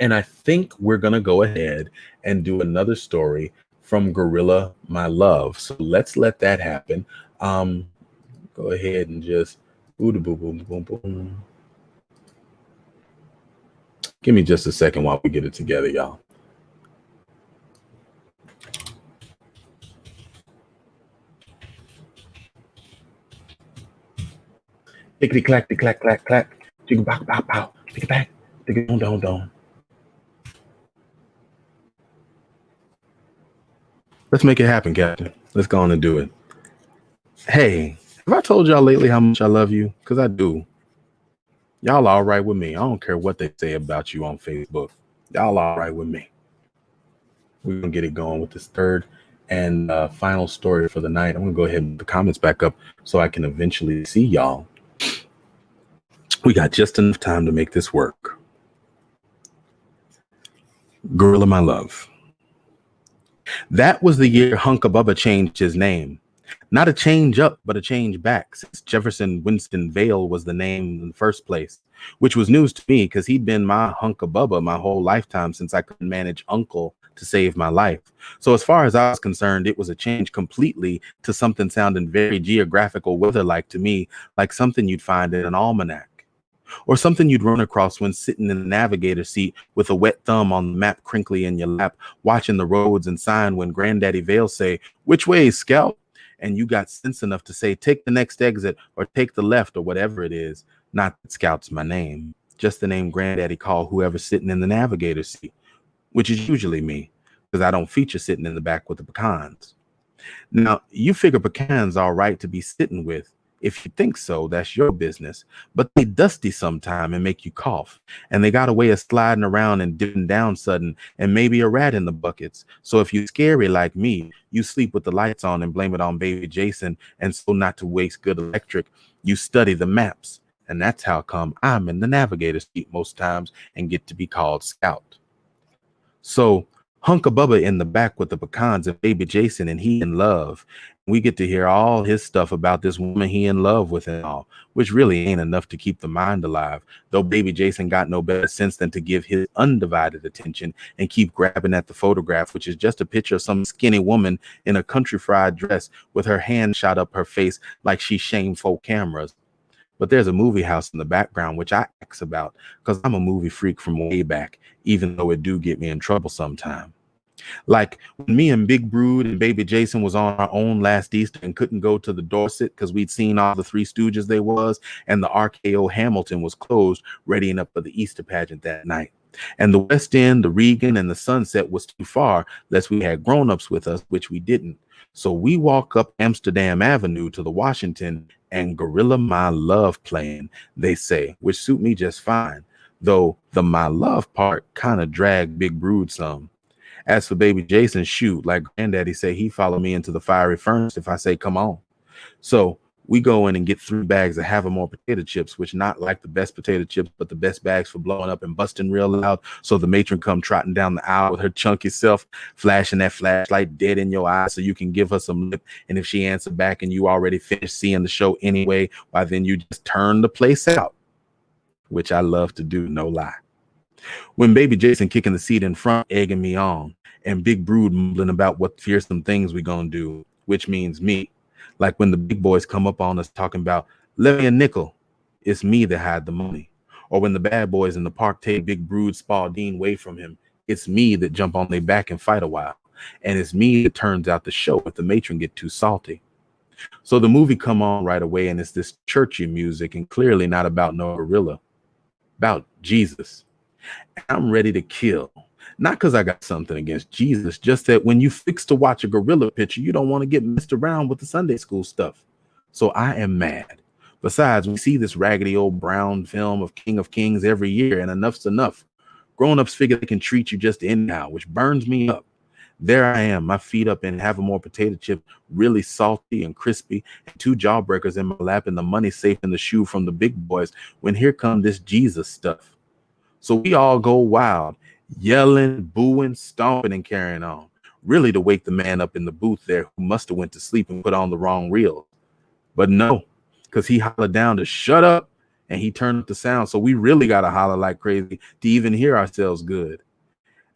Speaker 1: And I think we're going to go ahead and do another story from Gorilla My Love. So let's let that happen. Go ahead and just boom, boom, boom, boom. Give me just a second while we get it together, y'all. Tickety clack, clack, clack, clack. Jigga bow, bow, bow. Take it back. Take it don. Let's make it happen, Captain. Let's go on and do it. Hey, have I told y'all lately how much I love you? Because I do. Y'all all right with me. I don't care what they say about you on Facebook. Y'all all right with me. We're going to get it going with this third and final story for the night. I'm going to go ahead and put the comments back up so I can eventually see y'all. We got just enough time to make this work. Gorilla My Love. That was the year Hunka Bubba changed his name. Not a change up, but a change back, since Jefferson Winston Vale was the name in the first place, which was news to me because he'd been my Hunka Bubba my whole lifetime since I couldn't manage uncle to save my life. So as far as I was concerned, it was a change completely to something sounding very geographical weather-like to me, like something you'd find in an almanac. Or something you'd run across when sitting in the navigator seat with a wet thumb on the map crinkly in your lap, watching the roads and sign when Granddaddy Vale say, "Which way, Scout?" And you got sense enough to say, "Take the next exit," or "Take the left," or whatever it is. Not that Scout's my name, just the name Granddaddy call whoever's sitting in the navigator seat, which is usually me, because I don't feature sitting in the back with the pecans. Now, you figure pecans are all right to be sitting with. If you think so, that's your business. But they dusty sometime and make you cough. And they got a way of sliding around and dipping down sudden and maybe a rat in the buckets. So if you scary like me, you sleep with the lights on and blame it on baby Jason. And so not to waste good electric, you study the maps. And that's how come I'm in the navigator seat most times and get to be called Scout. So Hunka Bubba in the back with the pecans and baby Jason, and he in love. We get to hear all his stuff about this woman he in love with and all, which really ain't enough to keep the mind alive, though baby Jason got no better sense than to give his undivided attention and keep grabbing at the photograph, which is just a picture of some skinny woman in a country fried dress with her hand shot up her face like she shameful cameras. But there's a movie house in the background, which I ask about because I'm a movie freak from way back, even though it do get me in trouble sometime. Like when me and Big Brood and Baby Jason was on our own last Easter and couldn't go to the Dorset because we'd seen all the Three Stooges they was, and the RKO Hamilton was closed, readying up for the Easter pageant that night. And the West End, the Regan, and the Sunset was too far, lest we had grown-ups with us, which we didn't. So we walk up Amsterdam Avenue to the Washington and Gorilla My Love playing, they say, which suit me just fine, though the My Love part kind of dragged Big Brood some. As for baby Jason, shoot, like granddaddy say, he follow me into the fiery furnace if I say come on. So we go in and get 3 bags of Havamore potato chips, which not like the best potato chips, but the best bags for blowing up and busting real loud. So the matron come trotting down the aisle with her chunky self, flashing that flashlight dead in your eye so you can give her some lip. And if she answer back and you already finished seeing the show anyway, why then you just turn the place out, which I love to do, no lie. When baby Jason kicking the seat in front, egging me on, and Big Brood mumbling about what fearsome things we gonna do, which means me. Like when the big boys come up on us talking about, lend me a nickel, it's me that had the money. Or when the bad boys in the park take Big Brood Spalding away from him, it's me that jump on their back and fight a while. And it's me that turns out the show if the matron get too salty. So the movie come on right away, and it's this churchy music and clearly not about no gorilla, about Jesus. I'm ready to kill. Not because I got something against Jesus, just that when you fix to watch a gorilla picture, you don't want to get messed around with the Sunday school stuff. So I am mad. Besides, we see this raggedy old brown film of King of Kings every year, and enough's enough. Grown-ups figure they can treat you just anyhow, which burns me up. There I am, my feet up in Havamore potato chip, really salty and crispy, and 2 jawbreakers in my lap and the money safe in the shoe from the big boys, when here come this Jesus stuff. So we all go wild, yelling, booing, stomping, and carrying on, really to wake the man up in the booth there who must have went to sleep and put on the wrong reel. But no, because he hollered down to shut up, and he turned up the sound, so we really got to holler like crazy to even hear ourselves good.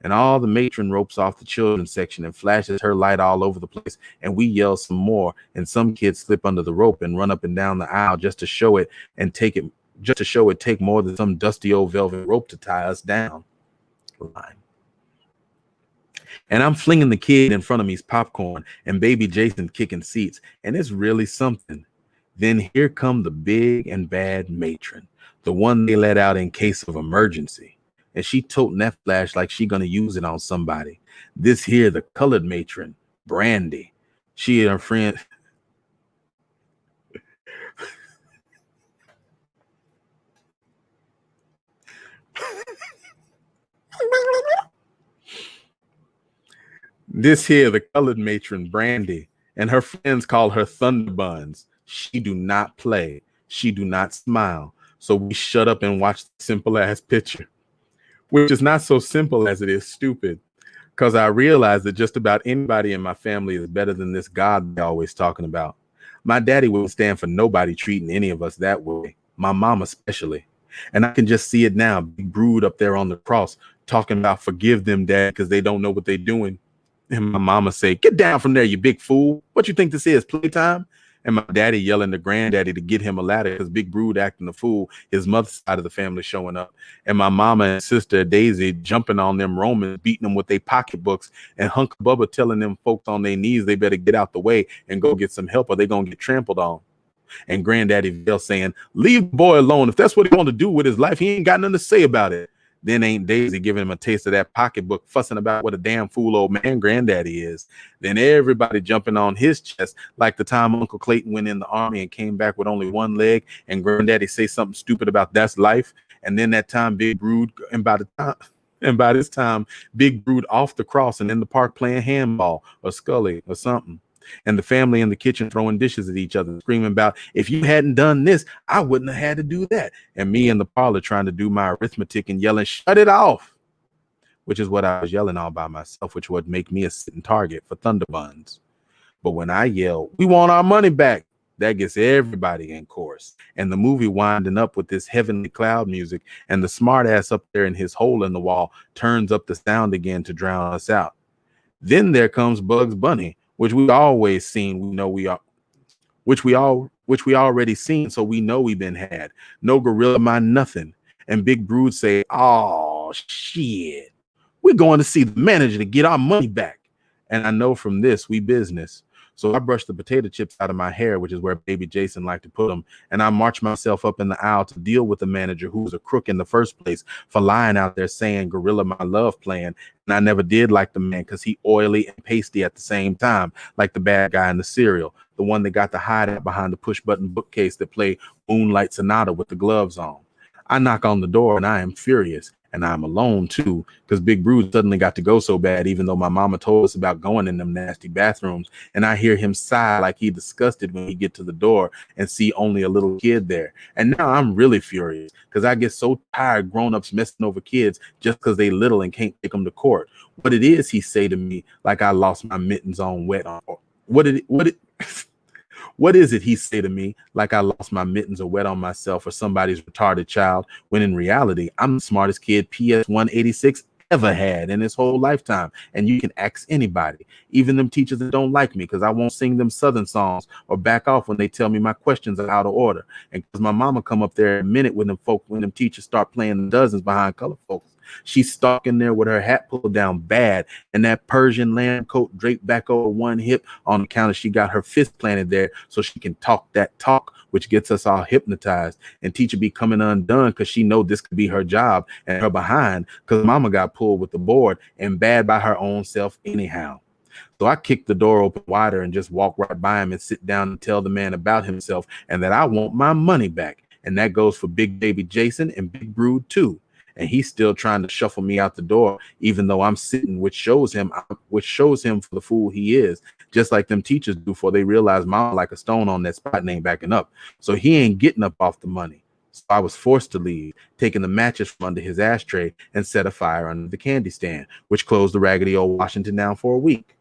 Speaker 1: And all the matron ropes off the children's section and flashes her light all over the place, and we yell some more, and some kids slip under the rope and run up and down the aisle just to show it and take it, just to show it take more than some dusty old velvet rope to tie us down. Line. And I'm flinging the kid in front of me's popcorn and baby Jason kicking seats, and it's really something. Then here come the big and bad matron, the one they let out in case of emergency, and she toting that flash like she gonna use it on somebody. This here the colored matron, Brandy. She and her friend. This here, the colored matron, Brandy, and her friends call her Thunder Buns. She do not play. She do not smile. So we shut up and watch the simple ass picture, which is not so simple as it is stupid, because I realize that just about anybody in my family is better than this God they're always talking about. My daddy wouldn't stand for nobody treating any of us that way, my mom especially. And I can just see it now, Big Brood up there on the cross talking about forgive them, Dad, because they don't know what they're doing. And my mama say, get down from there, you big fool. What you think this is, playtime? And my daddy yelling to granddaddy to get him a ladder because Big Brood acting a fool, his mother's side of the family showing up. And my mama and sister Daisy jumping on them Romans, beating them with their pocketbooks, and Hunka Bubba telling them folks on their knees they better get out the way and go get some help or they going to get trampled on. And granddaddy Bill saying, leave the boy alone. If that's what he want to do with his life, he ain't got nothing to say about it. Then Ain't Daisy giving him a taste of that pocketbook, fussing about what a damn fool old man granddaddy is. Then everybody jumping on his chest, like the time Uncle Clayton went in the army and came back with only one leg, and granddaddy say something stupid about that's life. And then that time Big Brood, and by this time, Big Brood off the cross and in the park playing handball or Scully or something. And the family in the kitchen throwing dishes at each other, screaming about, if you hadn't done this, I wouldn't have had to do that. And me in the parlor trying to do my arithmetic and yelling, shut it off, which is what I was yelling all by myself, which would make me a sitting target for thunder buns. But when I yell, we want our money back, that gets everybody in chorus. And the movie winding up with this heavenly cloud music, and the smart ass up there in his hole in the wall turns up the sound again to drown us out. Then there comes Bugs Bunny, which we always seen. We know we are, which we already seen, so we know we've been had. No gorilla mind nothing. And Big Brood say, oh shit, we're going to see the manager to get our money back. And I know from this we business. So I brush the potato chips out of my hair, which is where baby Jason liked to put them, and I march myself up in the aisle to deal with the manager who was a crook in the first place for lying out there saying Gorilla My Love plan. And I never did like the man because he oily and pasty at the same time, like the bad guy in the cereal, the one that got to hide out behind the push button bookcase that played Moonlight Sonata with the gloves on. I knock on the door and I am furious. And I'm alone too, because Big Brood suddenly got to go so bad, even though my mama told us about going in them nasty bathrooms. And I hear him sigh like he disgusted when he get to the door and see only a little kid there. And now I'm really furious because I get so tired grown-ups messing over kids just because they little and can't take them to court. What it is, he say to me, like I lost my mittens on wet on. What is it, he say to me, like I lost my mittens or wet on myself or somebody's retarded child, when in reality, I'm the smartest kid PS 186 ever had in his whole lifetime. And you can ask anybody, even them teachers that don't like me, because I won't sing them Southern songs or back off when they tell me my questions are out of order. And because my mama come up there in a minute when them teachers start playing the dozens behind color folks. She's stalking there with her hat pulled down bad and that Persian lamb coat draped back over one hip on account of she got her fist planted there so she can talk that talk, which gets us all hypnotized. And teacher be coming undone because she know this could be her job and her behind because mama got pulled with the board and bad by her own self anyhow. So I kicked the door open wider and just walk right by him and sit down and tell the man about himself and that I want my money back. And that goes for big baby Jason and Big Brood too. And he's still trying to shuffle me out the door, even though I'm sitting, which shows him for the fool he is, just like them teachers do before they realize mama like a stone on that spot and ain't backing up. So he ain't getting up off the money. So I was forced to leave, taking the matches from under his ashtray and set a fire under the candy stand, which closed the raggedy old Washington down for a week.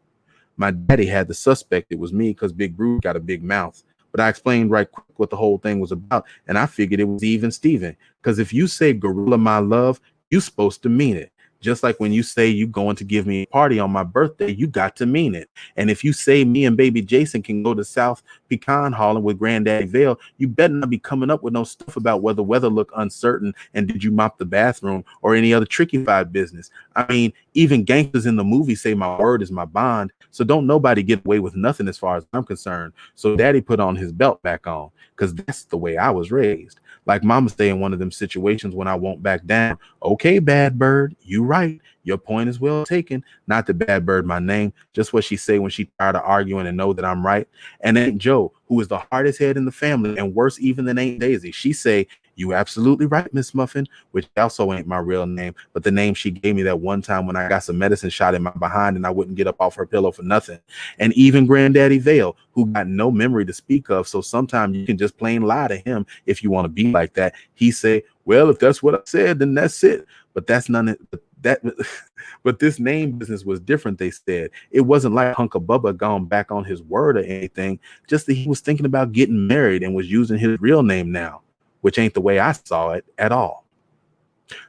Speaker 1: My daddy had the suspect it was me because Big Brood got a big mouth. But I explained right quick what the whole thing was about, and I figured it was even Steven. Because if you say Gorilla My Love, you supposed to mean it. Just like when you say you going to give me a party on my birthday, you got to mean it. And if you say me and baby Jason can go to South Pecan Hauling with Granddaddy Vale, you better not be coming up with no stuff about whether weather look uncertain and did you mop the bathroom or any other trickified business. I mean, even gangsters in the movie say my word is my bond. So don't nobody get away with nothing as far as I'm concerned. So daddy put on his belt back on because that's the way I was raised. Like mama stay in one of them situations when I won't back down. Okay, Bad Bird, you right. Your point is well taken. Not the Bad Bird, my name. Just what she say when she tired of arguing and know that I'm right. And Aunt Joe, who is the hardest head in the family and worse even than Aunt Daisy, she say, you absolutely right, Miss Muffin, which also ain't my real name, but the name she gave me that one time when I got some medicine shot in my behind and I wouldn't get up off her pillow for nothing. And even Granddaddy Vale, who got no memory to speak of, so sometimes you can just plain lie to him if you want to be like that. He say, well, if that's what I said, then that's it. But that's none of that. But this name business was different, they said. It wasn't like Hunka Bubba gone back on his word or anything, just that he was thinking about getting married and was using his real name now, which ain't the way I saw it at all.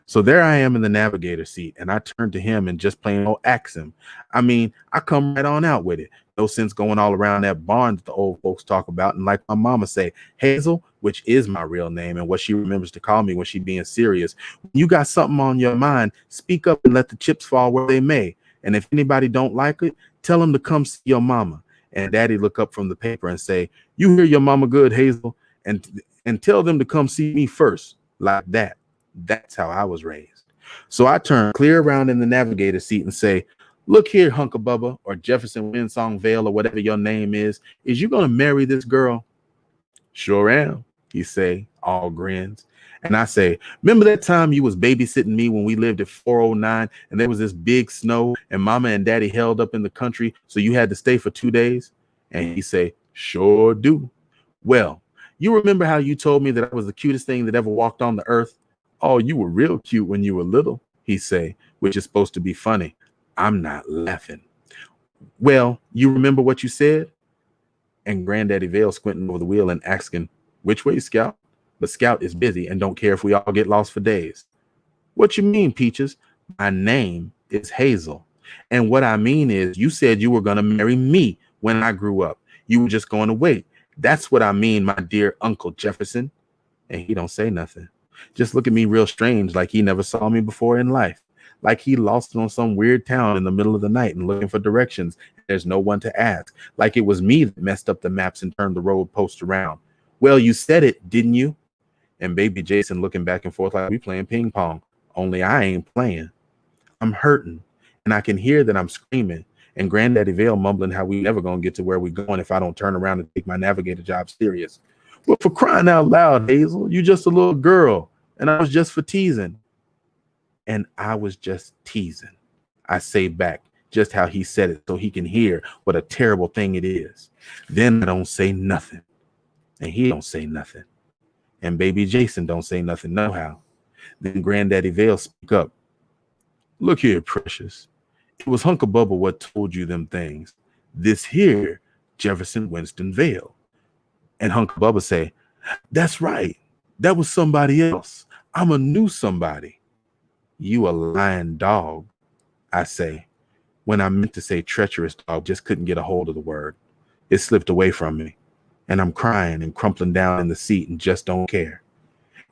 Speaker 1: So there I am in the navigator seat, and I turn to him and just plain old ask him. I mean, I come right on out with it. No sense going all around that barn that the old folks talk about. And like my mama say, Hazel, which is my real name and what she remembers to call me when she being serious. When you got something on your mind, speak up and let the chips fall where they may. And if anybody don't like it, tell them to come see your mama. And daddy look up from the paper and say, you hear your mama good, Hazel? And tell them to come see me first, like that. That's how I was raised. So I turn clear around in the navigator seat and say, look here, Hunka Bubba, or Jefferson Winsong Vale, or whatever your name is you going to marry this girl? Sure am, he say, all grins. And I say, remember that time you was babysitting me when we lived at 409 and there was this big snow and mama and daddy held up in the country, so you had to stay for 2 days? And he say, sure do. Well, you remember how you told me that I was the cutest thing that ever walked on the earth? Oh, you were real cute when you were little, he say, which is supposed to be funny. I'm not laughing. Well, you remember what you said? And Granddaddy Vale squinting over the wheel and asking, which way, Scout? But Scout is busy and don't care if we all get lost for days. What you mean, Peaches? My name is Hazel. And what I mean is you said you were going to marry me when I grew up. You were just going to wait. That's what I mean, my dear Uncle Jefferson. And he don't say nothing. Just look at me real strange, like he never saw me before in life. Like he lost it on some weird town in the middle of the night and looking for directions. There's no one to ask. Like it was me that messed up the maps and turned the road post around. Well, you said it, didn't you? And baby Jason looking back and forth like we playing ping pong. Only I ain't playing. I'm hurting. And I can hear that I'm screaming. And Granddaddy Vale mumbling how we never gonna get to where we going if I don't turn around and take my navigator job serious. Well, for crying out loud, Hazel, you just a little girl. And I was just for teasing. And I was just teasing. I say back just how he said it so he can hear what a terrible thing it is. Then I don't say nothing. And he don't say nothing. And baby Jason don't say nothing no how. Then Granddaddy Vale speak up. Look here, precious. It was Hunka Bubba what told you them things. This here, Jefferson Winston Vale. And Hunka Bubba say, that's right. That was somebody else. I'm a new somebody. You a lying dog, I say. When I meant to say treacherous dog, just couldn't get a hold of the word. It slipped away from me. And I'm crying and crumpling down in the seat and just don't care.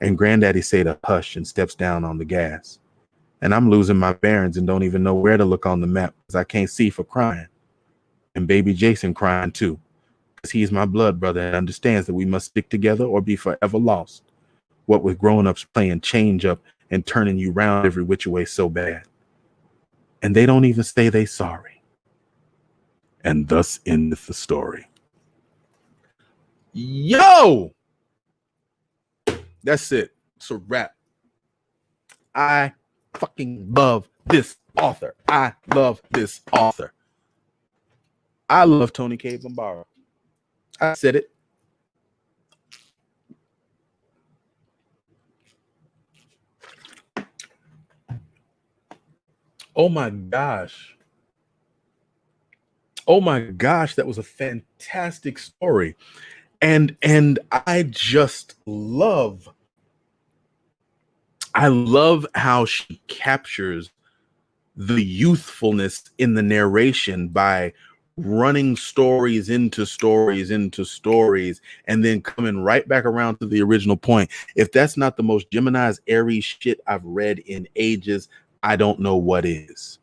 Speaker 1: And Granddaddy say to hush and steps down on the gas. And I'm losing my bearings and don't even know where to look on the map because I can't see for crying. And baby Jason crying too, because he's my blood brother and understands that we must stick together or be forever lost. What with grown-ups playing change up and turning you round every which way so bad. And they don't even say they sorry. And thus endeth the story. Yo! That's it. It's a wrap. I fucking love this author. I love this author. I love Toni Cade Bambara. I said it. Oh my gosh. Oh my gosh, that was a fantastic story. And I just love how she captures the youthfulness in the narration by running stories into stories into stories and then coming right back around to the original point. If that's not the most Gemini's Aries shit I've read in ages, I don't know what is.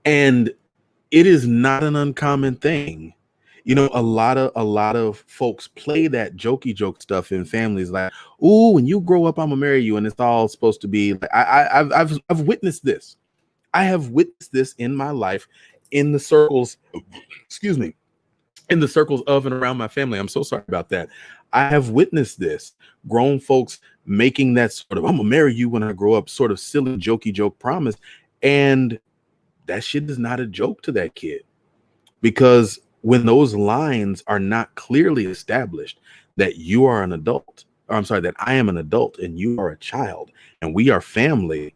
Speaker 1: And it is not an uncommon thing. You know, a lot of folks play that jokey joke stuff in families, like, "Ooh, when you grow up, I'm gonna marry you," and it's all supposed to be like, I've witnessed this. I have witnessed this in my life, in the circles, excuse me, in the circles of and around my family. I'm so sorry about that. I have witnessed this. Grown folks making that sort of "I'm gonna marry you when I grow up" sort of silly jokey joke promise, and that shit is not a joke to that kid, because when those lines are not clearly established that you are an adult, or I'm sorry, that I am an adult and you are a child and we are family,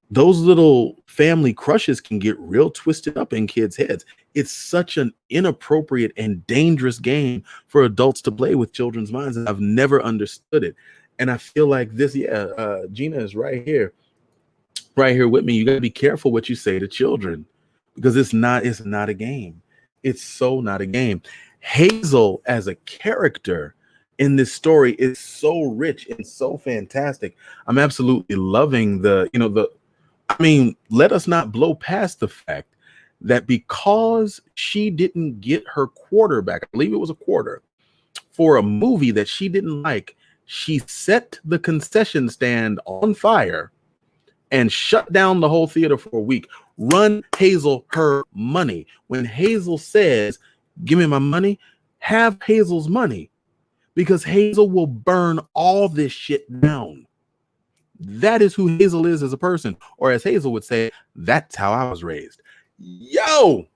Speaker 1: those little family crushes can get real twisted up in kids' heads. It's such an inappropriate and dangerous game for adults to play with children's minds, and I've never understood it. And I feel like this, Gina is right here with me. You got to be careful what you say to children, because it's not a game. It's so not a game. Hazel as a character in this story is so rich and so fantastic. I'm absolutely loving let us not blow past the fact that because she didn't get her quarter back, I believe it was a quarter, for a movie that she didn't like, She set the concession stand on fire and shut down the whole theater for a week. Run Hazel her money. When Hazel says, give me my money, have Hazel's money, because Hazel will burn all this shit down. That is who Hazel is as a person. Or as Hazel would say, that's how I was raised. Yo!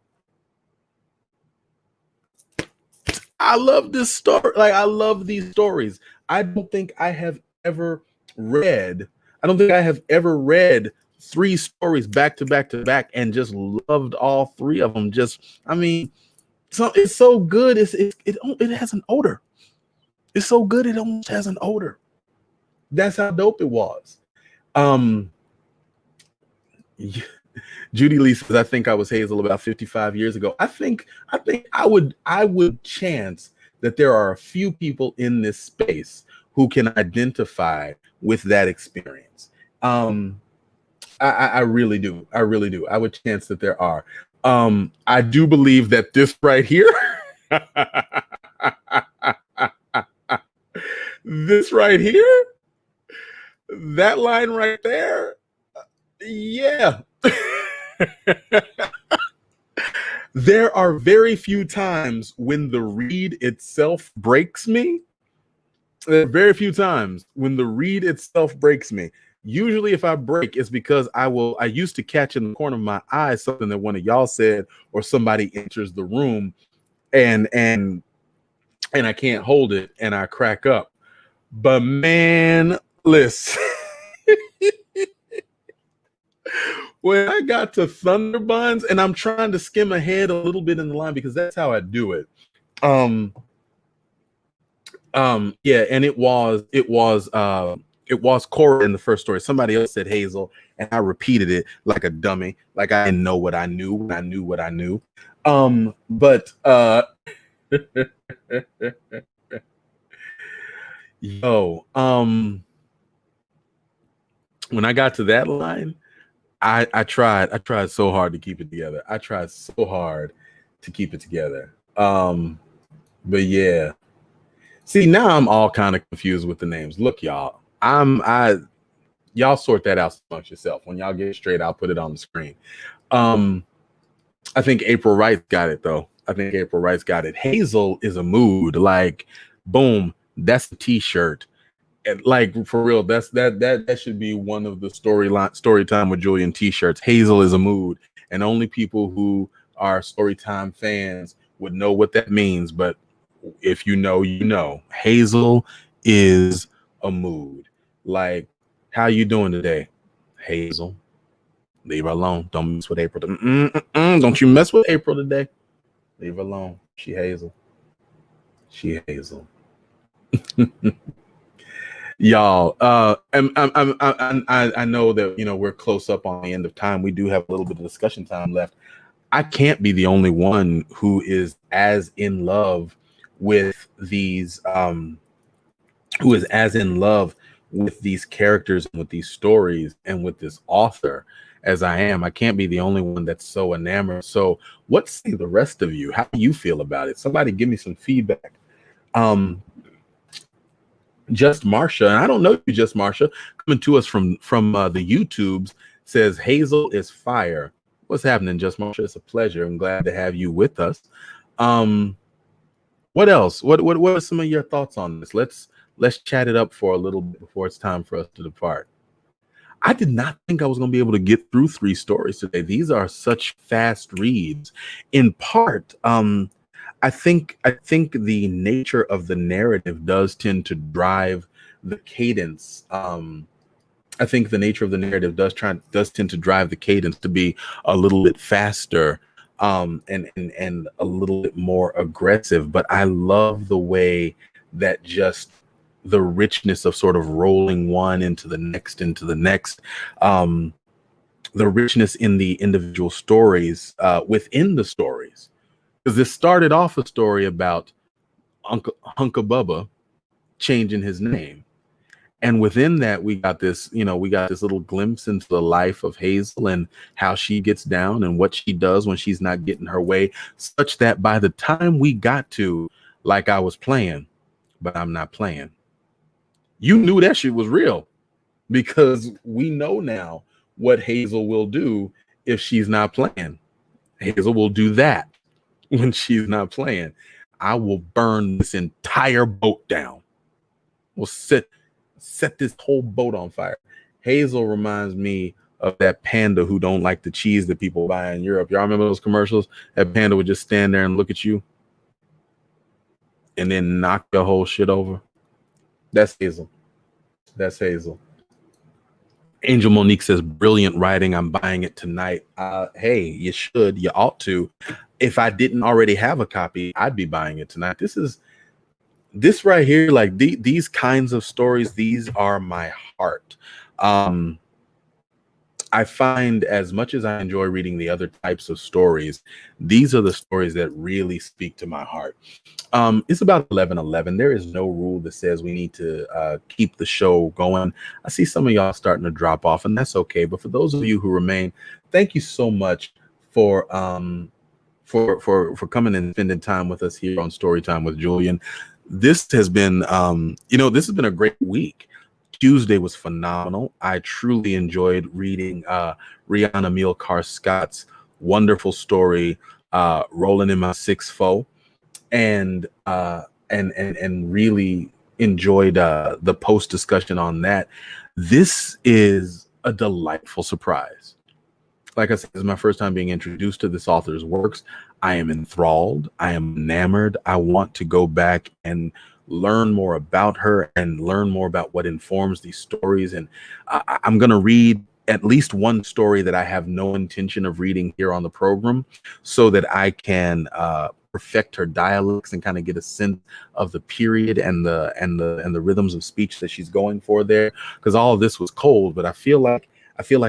Speaker 1: I love this story. Like, I love these stories. I don't think I have ever read 3 stories back to back to back and just loved all 3 of them. So it's so good. It has an odor. It's so good. It almost has an odor. That's how dope it was. Judy Lee says, I think I was Hazel about 55 years ago. I think I would chance that there are a few people in this space who can identify with that experience. I really do. I really do. I would chance that there are. I do believe that this right here, this right here, that line right there, yeah. There are very few times when the read itself breaks me. There are very few times when the read itself breaks me. Usually if I break, it's because I used to catch in the corner of my eye something that one of y'all said, or somebody enters the room and I can't hold it and I crack up. But man, listen. When I got to Thunder Buns, and I'm trying to skim ahead a little bit in the line because that's how I do it. Yeah, and it was Cora in the first story. Somebody else said Hazel, and I repeated it like a dummy, like I didn't know what I knew when I knew what I knew. Yo, when I got to that line, I tried so hard to keep it together. But yeah. See, now I'm all kind of confused with the names. Look, y'all. Y'all sort that out amongst yourself. When y'all get straight, I'll put it on the screen. I think April Wright got it though. Hazel is a mood. Like, boom, that's the t-shirt. And like, for real, that should be one of the Storytime with Julian t-shirts. Hazel is a mood, and only people who are Storytime fans would know what that means. But if you know, you know. Hazel is a mood. Like, how you doing today, Hazel? Leave her alone. Don't mess with April. Don't you mess with April today. Leave her alone. She Hazel. Y'all, I know that, you know, we're close up on the end of time. We do have a little bit of discussion time left. I can't be the only one who is as in love with these characters and with these stories and with this author as I am. I can't be the only one that's so enamored. So what say the rest of you? How do you feel about it? Somebody give me some feedback. Just Marsha, and I don't know you, Just Marsha, coming to us from the YouTubes, says Hazel is fire. What's happening, Just Marsha? It's a pleasure. I'm glad to have you with us. What else? What are some of your thoughts on this? Let's chat it up for a little bit before it's time for us to depart. I did not think I was going to be able to get through 3 stories today. These are such fast reads. In part, I think the nature of the narrative does tend to drive the cadence. I think the nature of the narrative does tend to drive the cadence to be a little bit faster, and a little bit more aggressive. But I love the way that just the richness of sort of rolling one into the next, the richness in the individual stories, within the stories. Because this started off a story about Hunka Bubba changing his name. And within that, we got this little glimpse into the life of Hazel and how she gets down and what she does when she's not getting her way, such that by the time we got to, like, I was playing, but I'm not playing, You knew that shit was real, because we know now what Hazel will do if she's not playing. Hazel will do that when she's not playing. I will burn this entire boat down. We'll set this whole boat on fire. Hazel reminds me of that panda who don't like the cheese that people buy in Europe. Y'all remember those commercials? That panda would just stand there and look at you and then knock the whole shit over. That's Hazel. That's Hazel. Angel Monique says, brilliant writing. I'm buying it tonight. Hey, you should. You ought to. If I didn't already have a copy, I'd be buying it tonight. This right here, like these kinds of stories, these are my heart. I find, as much as I enjoy reading the other types of stories, these are the stories that really speak to my heart. It's about 11:11. There is no rule that says we need to keep the show going. I see some of y'all starting to drop off, and that's okay. But for those of you who remain, thank you so much for coming and spending time with us here on Storytime with Julian. This has been, this has been a great week. Tuesday was phenomenal. I truly enjoyed reading Rihanna Milcar Scott's wonderful story, Rolling in My Six Foe, and really enjoyed the post discussion on that. This is a delightful surprise. Like I said, this is my first time being introduced to this author's works. I am enthralled. I am enamored. I want to go back and learn more about her and learn more about what informs these stories. And I'm going to read at least one story that I have no intention of reading here on the program, so that I can perfect her dialects and kind of get a sense of the period and the rhythms of speech that she's going for there. Because all of this was cold, but I feel like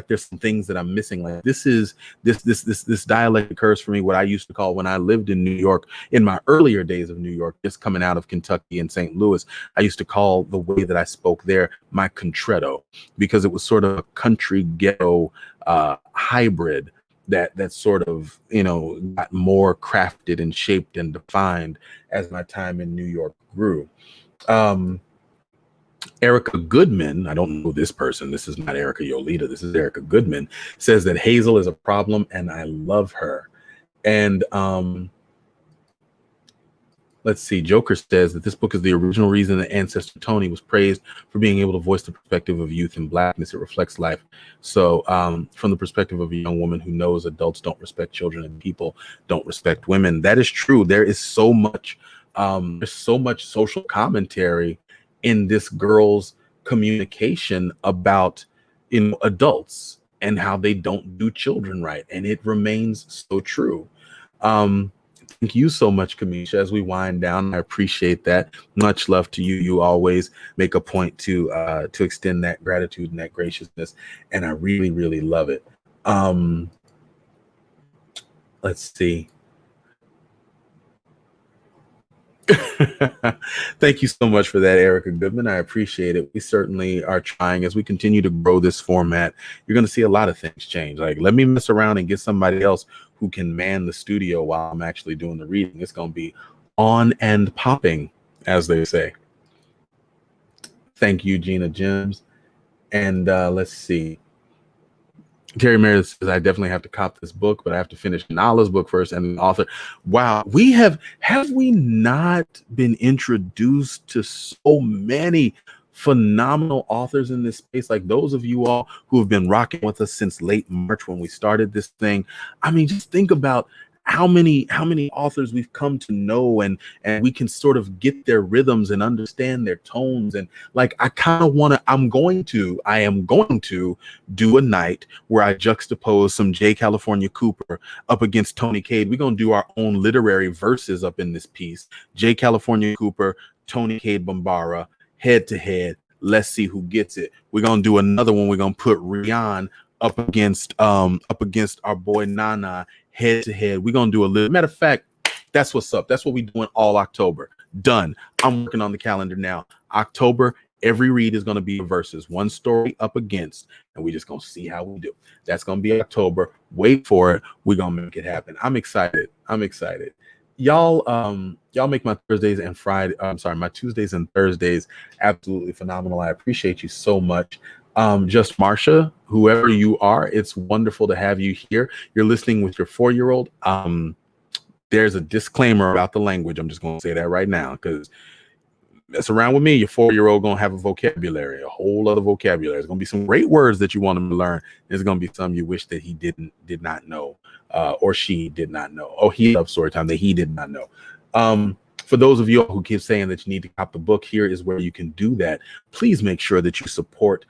Speaker 1: there's some things that I'm missing. Like this dialect occurs for me, what I used to call, when I lived in New York, in my earlier days of New York, just coming out of Kentucky and St. Louis, I used to call the way that I spoke there my contretto, because it was sort of a country ghetto hybrid that sort of, got more crafted and shaped and defined as my time in New York grew. Erica Goodman, I don't know this person. This is not Erica Yolita. This is Erica Goodman, says that Hazel is a problem and I love her. And let's see. Joker says that this book is the original reason that ancestor Toni was praised for being able to voice the perspective of youth and blackness. It reflects life. So from the perspective of a young woman who knows adults don't respect children and people don't respect women. That is true. There is so much social commentary in this girl's communication about adults and how they don't do children right, and it remains so true. Thank you so much, Kamisha. As we wind down, I appreciate that. Much love to you. You always make a point to extend that gratitude and that graciousness, and I really, really love it. Let's see. Thank you so much for that, Erica Goodman. I appreciate it. We certainly are trying, as we continue to grow this format. You're going to see a lot of things change. Like, let me mess around and get somebody else who can man the studio while I'm actually doing the reading. It's going to be on and popping, as they say. Thank you, Gina Gems. And let's see. Terry Meredith says, I definitely have to cop this book, but I have to finish Nala's book first and the author. Wow. Have we not been introduced to so many phenomenal authors in this space? Like those of you all who have been rocking with us since late March when we started this thing. I mean, just think about how many authors we've come to know, and we can sort of get their rhythms and understand their tones. And like, I am going to do a night where I juxtapose some J. California Cooper up against Toni Cade. We're going to do our own literary verses up in this piece. J. California Cooper, Toni Cade Bambara, head to head. Let's see who gets it. We're going to do another one. We're going to put Rian up against our boy Nana, head to head. We're gonna do a little. Matter of fact, that's what's up. That's what we're doing all October. Done. I'm working on the calendar now. October, every read is gonna be verses, one story up against, and we're just gonna see how we do. That's gonna be October. Wait for it. We're gonna make it happen. I'm excited. y'all make my Thursdays and Friday. I'm sorry, my Tuesdays and Thursdays absolutely phenomenal. I appreciate you so much. Just Marsha, whoever you are, it's wonderful to have you here. You're listening with your 4-year-old. There's a disclaimer about the language. I'm just going to say that right now, because mess around with me, your 4-year-old gonna have a vocabulary, a whole other vocabulary. There's gonna be some great words that you want him to learn. There's gonna be some you wish that he did not know, or she did not know. Oh, he loves Storytime that he did not know. For those of you who keep saying that you need to cop the book, here is where you can do that. Please make sure that you support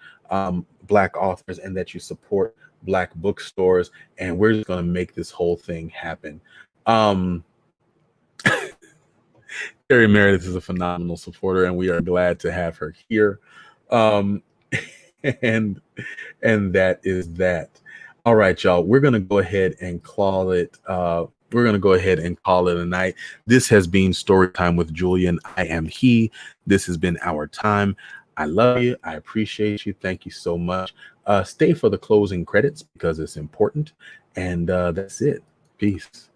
Speaker 1: Black authors and that you support Black bookstores, and we're just gonna make this whole thing happen. Carrie Meredith is a phenomenal supporter, and we are glad to have her here. And that is that. All right, y'all. We're gonna go ahead and call it. We're gonna go ahead and call it a night. This has been Storytime with Julian. I am he. This has been our time. I love you. I appreciate you. Thank you so much. Stay for the closing credits because it's important. And that's it. Peace.